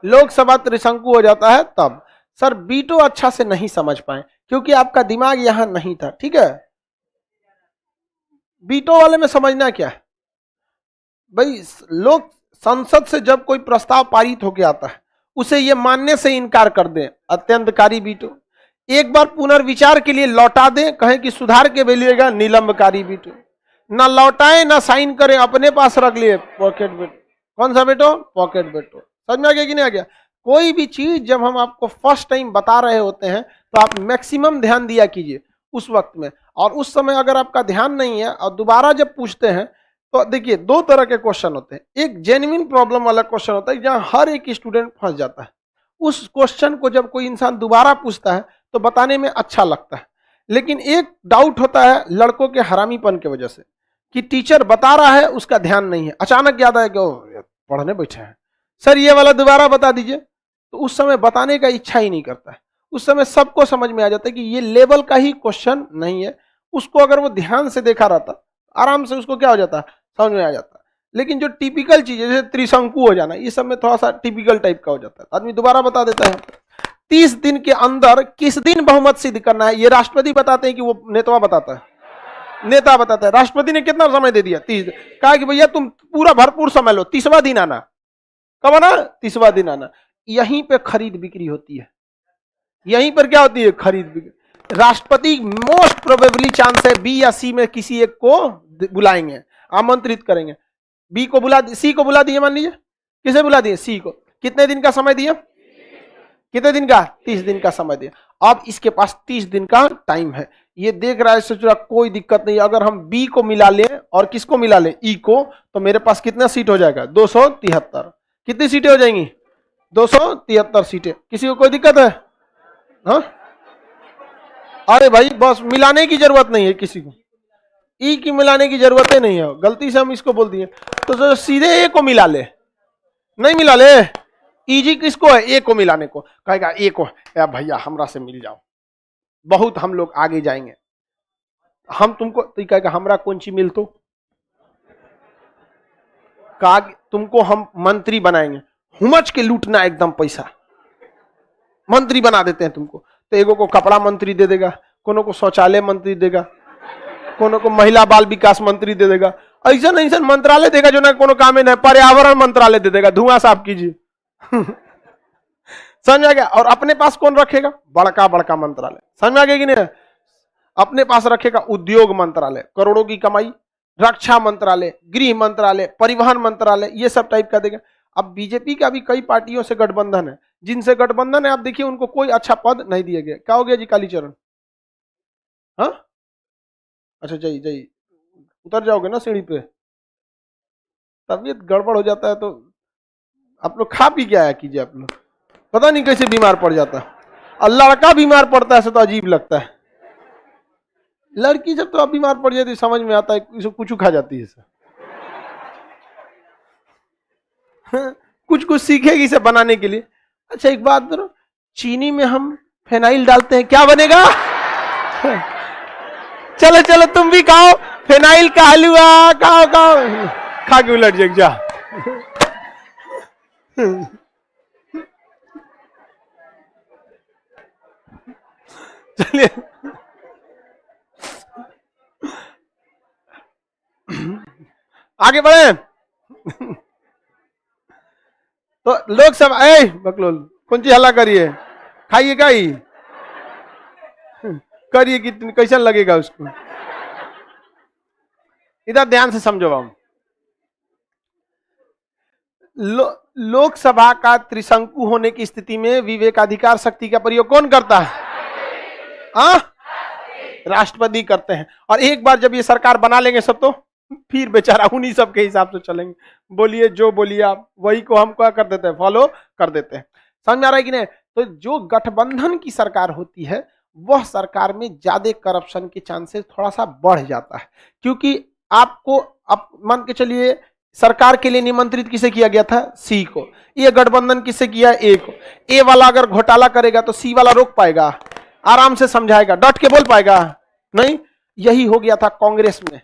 लोकसभा त्रिशंकु हो जाता है तब। सर बीटो अच्छा से नहीं समझ पाए क्योंकि आपका दिमाग यहां नहीं था, ठीक है। बीटो वाले में समझना क्या है भाई, लोग संसद से जब कोई प्रस्ताव पारित होकर आता है उसे यह मानने से इनकार कर दें, अत्यंतकारी बीटो। एक बार पुनर्विचार के लिए लौटा दें, कहें कि सुधार के मिलेगा, निलंबकारी बीटो। ना लौटाएं ना साइन करें, अपने पास रख लिए, पॉकेट बेटो। कौन सा बेटो? पॉकेट बेटो। समझ में आ गया कि नहीं आ गया? कोई भी चीज जब हम आपको फर्स्ट टाइम बता रहे होते हैं तो आप मैक्सिमम ध्यान दिया कीजिए उस वक्त में, और उस समय अगर आपका ध्यान नहीं है और दोबारा जब पूछते हैं तो देखिए दो तरह के क्वेश्चन होते हैं। एक जेन्युइन प्रॉब्लम वाला क्वेश्चन होता है जहां हर एक स्टूडेंट फंस जाता है। उस क्वेश्चन को जब कोई इंसान दोबारा पूछता है तो बताने में अच्छा लगता है। लेकिन एक डाउट होता है लड़कों के हरामीपन की वजह से कि टीचर बता रहा है उसका ध्यान नहीं है, अचानक याद आया कि पढ़ने बैठे हैं, सर ये वाला दोबारा बता दीजिए, तो उस समय बताने का इच्छा ही नहीं करता है। उस समय सबको समझ में आ जाता है कि ये लेवल का ही क्वेश्चन नहीं है। उसको अगर वो ध्यान से देखा रहता आराम से उसको क्या हो जाता है, समझ में आ जाता है। लेकिन जो टिपिकल चीज है जैसे त्रिशंकु हो जाना, ये सब में थोड़ा सा टिपिकल टाइप का हो जाता है, आदमी दोबारा बता देता है। 30 दिन के अंदर किस दिन बहुमत सिद्ध करना है, ये राष्ट्रपति बताते हैं कि वो नेता बताता है? नेता बताता है। राष्ट्रपति ने कितना समय दे दिया? 30 दिन। कहा कि भैया तुम पूरा भरपूर समय लो, 30वां दिन आना। कब आना? 30वां दिन आना। यहीं पे खरीद बिक्री होती है। यहीं पर क्या होती है? खरीद बिक्री। राष्ट्रपति मोस्ट प्रोबेबली चांस है बी या सी में किसी एक को बुलाएंगे, आमंत्रित करेंगे। बी को बुला, सी को बुला दिए, मान लीजिए किसे बुला दिए? सी को। कितने दिन का समय दिया? कितने दिन का? 30 दिन का समय दिया। अब इसके पास 30 दिन का टाइम है। ये देख रहा है, सोच रहा कोई दिक्कत नहीं, अगर हम बी को मिला लें और किसको मिला लें? ई को, तो मेरे पास कितना सीट हो जाएगा? 273। कितनी सीटें हो जाएंगी? 273 सीटें। किसी को कोई दिक्कत है? हाँ, अरे भाई बस मिलाने की जरूरत नहीं है किसी को, ई की मिलाने की जरूरत ही नहीं है। गलती से हम इसको बोल दिए तो सीधे ए को मिला ले। नहीं मिला ले, इजी किसको है? ए को मिलाने को। कहेगा ए को, भैया हमरा से मिल जाओ, बहुत हम लोग आगे जाएंगे, हम तुमको, तो कहेगा हमरा कौन सी मिल, तो कहा तुमको हम मंत्री बनाएंगे, हुमच के लूटना एकदम पैसा, मंत्री बना देते हैं तुमको। तो एगो को कपड़ा मंत्री दे देगा, कोनो को शौचालय मंत्री देगा, कोनो को महिला बाल विकास मंत्री दे देगा, ऐसा नहीं सर मंत्रालय देगा जो ना कोनो काम में नहीं, पर्यावरण मंत्रालय दे देगा, धुआं साफ कीजिए। समझ आ गया? और अपने पास कौन रखेगा? बड़का बड़का मंत्रालय। समझ आ गया कि नहीं? अपने पास रखेगा उद्योग मंत्रालय, करोड़ों की कमाई, रक्षा मंत्रालय, गृह मंत्रालय, परिवहन मंत्रालय, ये सब टाइप का देगा। अब बीजेपी का भी कई पार्टियों से गठबंधन है, जिनसे गठबंधन है आप देखिए उनको कोई अच्छा पद नहीं दिया गया। क्या हो गया जी कालीचरण? हाँ, अच्छा जाइए उतर जाओगे ना सीढ़ी पे, तबीयत गड़बड़ हो जाता है तो आप लोग खा पी के आया कीजिए। आप लोग पता नहीं कैसे बीमार पड़ जाता है, और लड़का बीमार पड़ता है तो अजीब लगता है। लड़की जब तो आप बीमार पड़ जाती है समझ में आता है, कुछ खा जाती है सर। कुछ कुछ सीखेगी इसे बनाने के लिए। अच्छा एक बात करो, चीनी में हम फेनाइल डालते हैं, क्या बनेगा? चलो चलो तुम भी खाओ फेनाइल का हलवा, खाओ खा के उलट जग जा। चलिए आगे बढ़े। तो लोग सब बकलोल कौन सी हल्ला करिए, खाइए क्या ही करिए, कितनी कैसा लगेगा उसको। इधर ध्यान से समझो हम। लोकसभा का त्रिशंकु होने की स्थिति में विवेकाधिकार शक्ति का प्रयोग कौन करता है? राष्ट्रपति करते हैं। और एक बार जब ये सरकार बना लेंगे सब, तो फिर बेचारा उन्हीं सब के हिसाब से चलेंगे। बोलिए जो बोलिए आप, वही को हम क्या कर देते हैं? फॉलो कर देते हैं। समझ में आ रहा है कि नहीं? तो जो गठबंधन की सरकार होती है वह सरकार में ज्यादा करप्शन के चांसेस थोड़ा सा बढ़ जाता है, क्योंकि आपको अब मान के चलिए सरकार के लिए निमंत्रित किसे किया गया था? सी को। ये गठबंधन किसे किया? ए को। ए वाला अगर घोटाला करेगा तो सी वाला रोक पाएगा? आराम से समझाएगा, डट के बोल पाएगा? नहीं। यही हो गया था कांग्रेस में।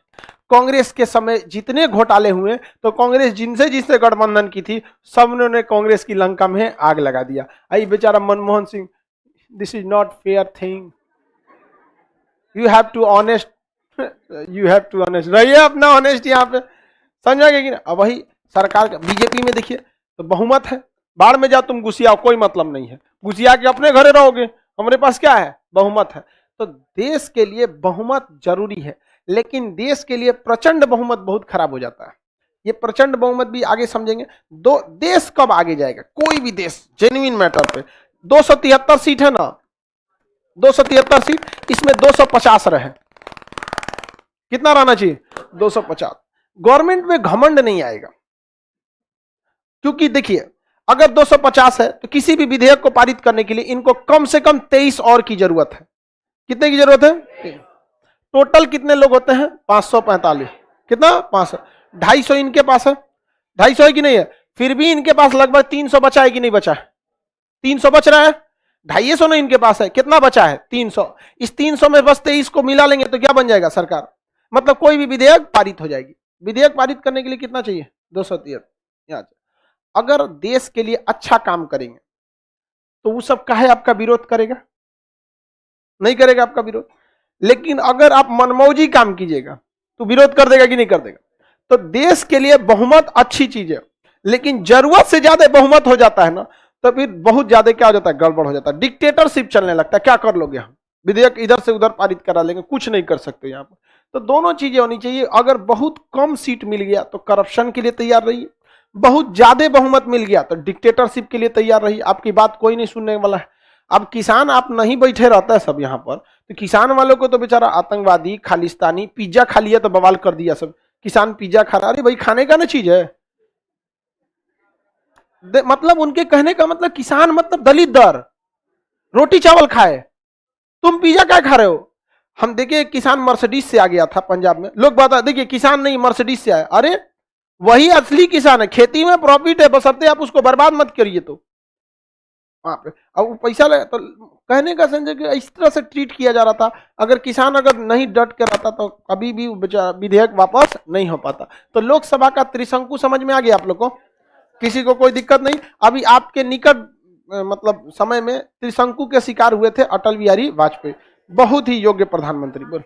कांग्रेस के समय जितने घोटाले हुए तो कांग्रेस जिनसे जिससे गठबंधन की थी सब ने कांग्रेस की लंका में आग लगा दिया। आई बेचारा Manmohan Singh, this is not fair thing, you have to honest, you have to honest रहिए, अपना ऑनेस्ट यहाँ पे समझा कि। अब वही सरकार का बीजेपी में देखिए तो बहुमत है, बाढ़ में जाओ तुम घुसियाओ कोई मतलब नहीं है, घुसिया के अपने घरे रहोगे, हमारे पास क्या है बहुमत है। तो देश के लिए बहुमत जरूरी है, लेकिन देश के लिए प्रचंड बहुमत बहुत खराब हो जाता है। ये प्रचंड बहुमत भी आगे समझेंगे। दो देश कब आगे जाएगा, कोई भी देश जेन्युइन मैटर पे 273 सीट है ना, 273 सीट, इसमें 250 रहे, कितना रहना चाहिए 250। गवर्नमेंट में घमंड नहीं आएगा, क्योंकि देखिए अगर 250 है तो किसी भी विधेयक को पारित करने के लिए इनको कम से कम 23 और की जरूरत है। कितने की जरूरत है? टोटल कितने लोग होते हैं 545, कितना 500, 250 इनके पास है, 250 है कि नहीं है, फिर भी इनके पास लगभग 300 बचा है कि नहीं बचा है, 300 बच रहा है, 250 ना इनके पास है, कितना बचा है 300। इस 300 में बस 23 को मिला लेंगे तो क्या बन जाएगा सरकार, मतलब कोई भी विधेयक पारित हो जाएगी। विधेयक पारित करने के लिए कितना चाहिए 273। अगर देश के लिए अच्छा काम करेंगे तो वो सब काहे आपका विरोध करेगा, नहीं करेगा आपका विरोध। लेकिन अगर आप मनमौजी काम कीजिएगा तो विरोध कर देगा कि नहीं कर देगा। तो देश के लिए बहुमत अच्छी चीज है, लेकिन जरूरत से ज्यादा बहुमत हो जाता है ना तो फिर बहुत ज्यादा क्या हो जाता है, गड़बड़ हो जाता है, डिक्टेटरशिप चलने लगता है। क्या कर लोगे हम, विधेयक इधर से उधर पारित करा लेंगे, कुछ नहीं कर सकते यहाँ पर। तो दोनों चीजें होनी चाहिए। अगर बहुत कम सीट मिल गया तो करप्शन के लिए तैयार रहिए, बहुत ज्यादा बहुमत मिल गया तो डिक्टेटरशिप के लिए तैयार रहिए। आपकी बात कोई नहीं सुनने वाला है। अब किसान आप नहीं बैठे रहता है सब यहाँ पर, तो किसान वालों को तो बेचारा आतंकवादी खालिस्तानी, पिज्जा खा लिया तो बवाल कर दिया सब, किसान पिज्जा खा रहा, अरे भाई खाने का ना चीज है। मतलब उनके कहने का मतलब किसान मतलब दलित दर, रोटी चावल खाए, तुम पिज्जा क्या खा रहे हो। हम देखिए किसान मर्सिडीज से आ गया था पंजाब में, लोग बता देखिए किसान नहीं मर्सिडीज से आए, अरे वही असली किसान है, खेती में प्रॉफिट है, बशर्ते आप उसको बर्बाद मत करिए। तो वहां पे अब वो पैसा लगा तो कहने का संजय कि इस तरह से ट्रीट किया जा रहा था। अगर किसान अगर नहीं डट के रहता तो कभी भी विधेयक वापस नहीं हो पाता। तो लोकसभा का त्रिशंकु समझ में आ गया आप लोग को, किसी को कोई दिक्कत नहीं। अभी आपके निकट मतलब समय में त्रिशंकु के शिकार हुए थे अटल बिहारी वाजपेयी, बहुत ही योग्य प्रधानमंत्री। बोल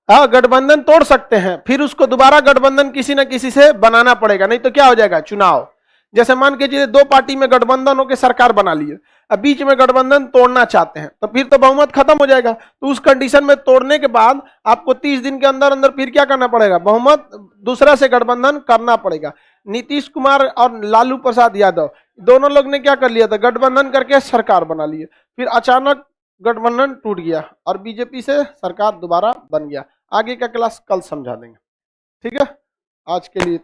हाँ, गठबंधन तोड़ सकते हैं, फिर उसको दोबारा गठबंधन किसी न किसी से बनाना पड़ेगा, नहीं तो क्या हो जाएगा चुनाव। जैसे मान के चलिए दो पार्टी में गठबंधन होकर सरकार बना लिए, अब बीच में गठबंधन तोड़ना चाहते हैं तो फिर तो बहुमत खत्म हो जाएगा। तो उस कंडीशन में तोड़ने के बाद आपको 30 दिन के अंदर अंदर फिर क्या करना पड़ेगा, बहुमत दूसरा से गठबंधन करना पड़ेगा। नीतीश कुमार और लालू प्रसाद यादव दोनों लोग ने क्या कर लिया था, गठबंधन करके सरकार बना लिए, फिर अचानक गठबंधन टूट गया और बीजेपी से सरकार दोबारा बन गया। आगे का क्लास कल समझा देंगे, ठीक है। आज के लिए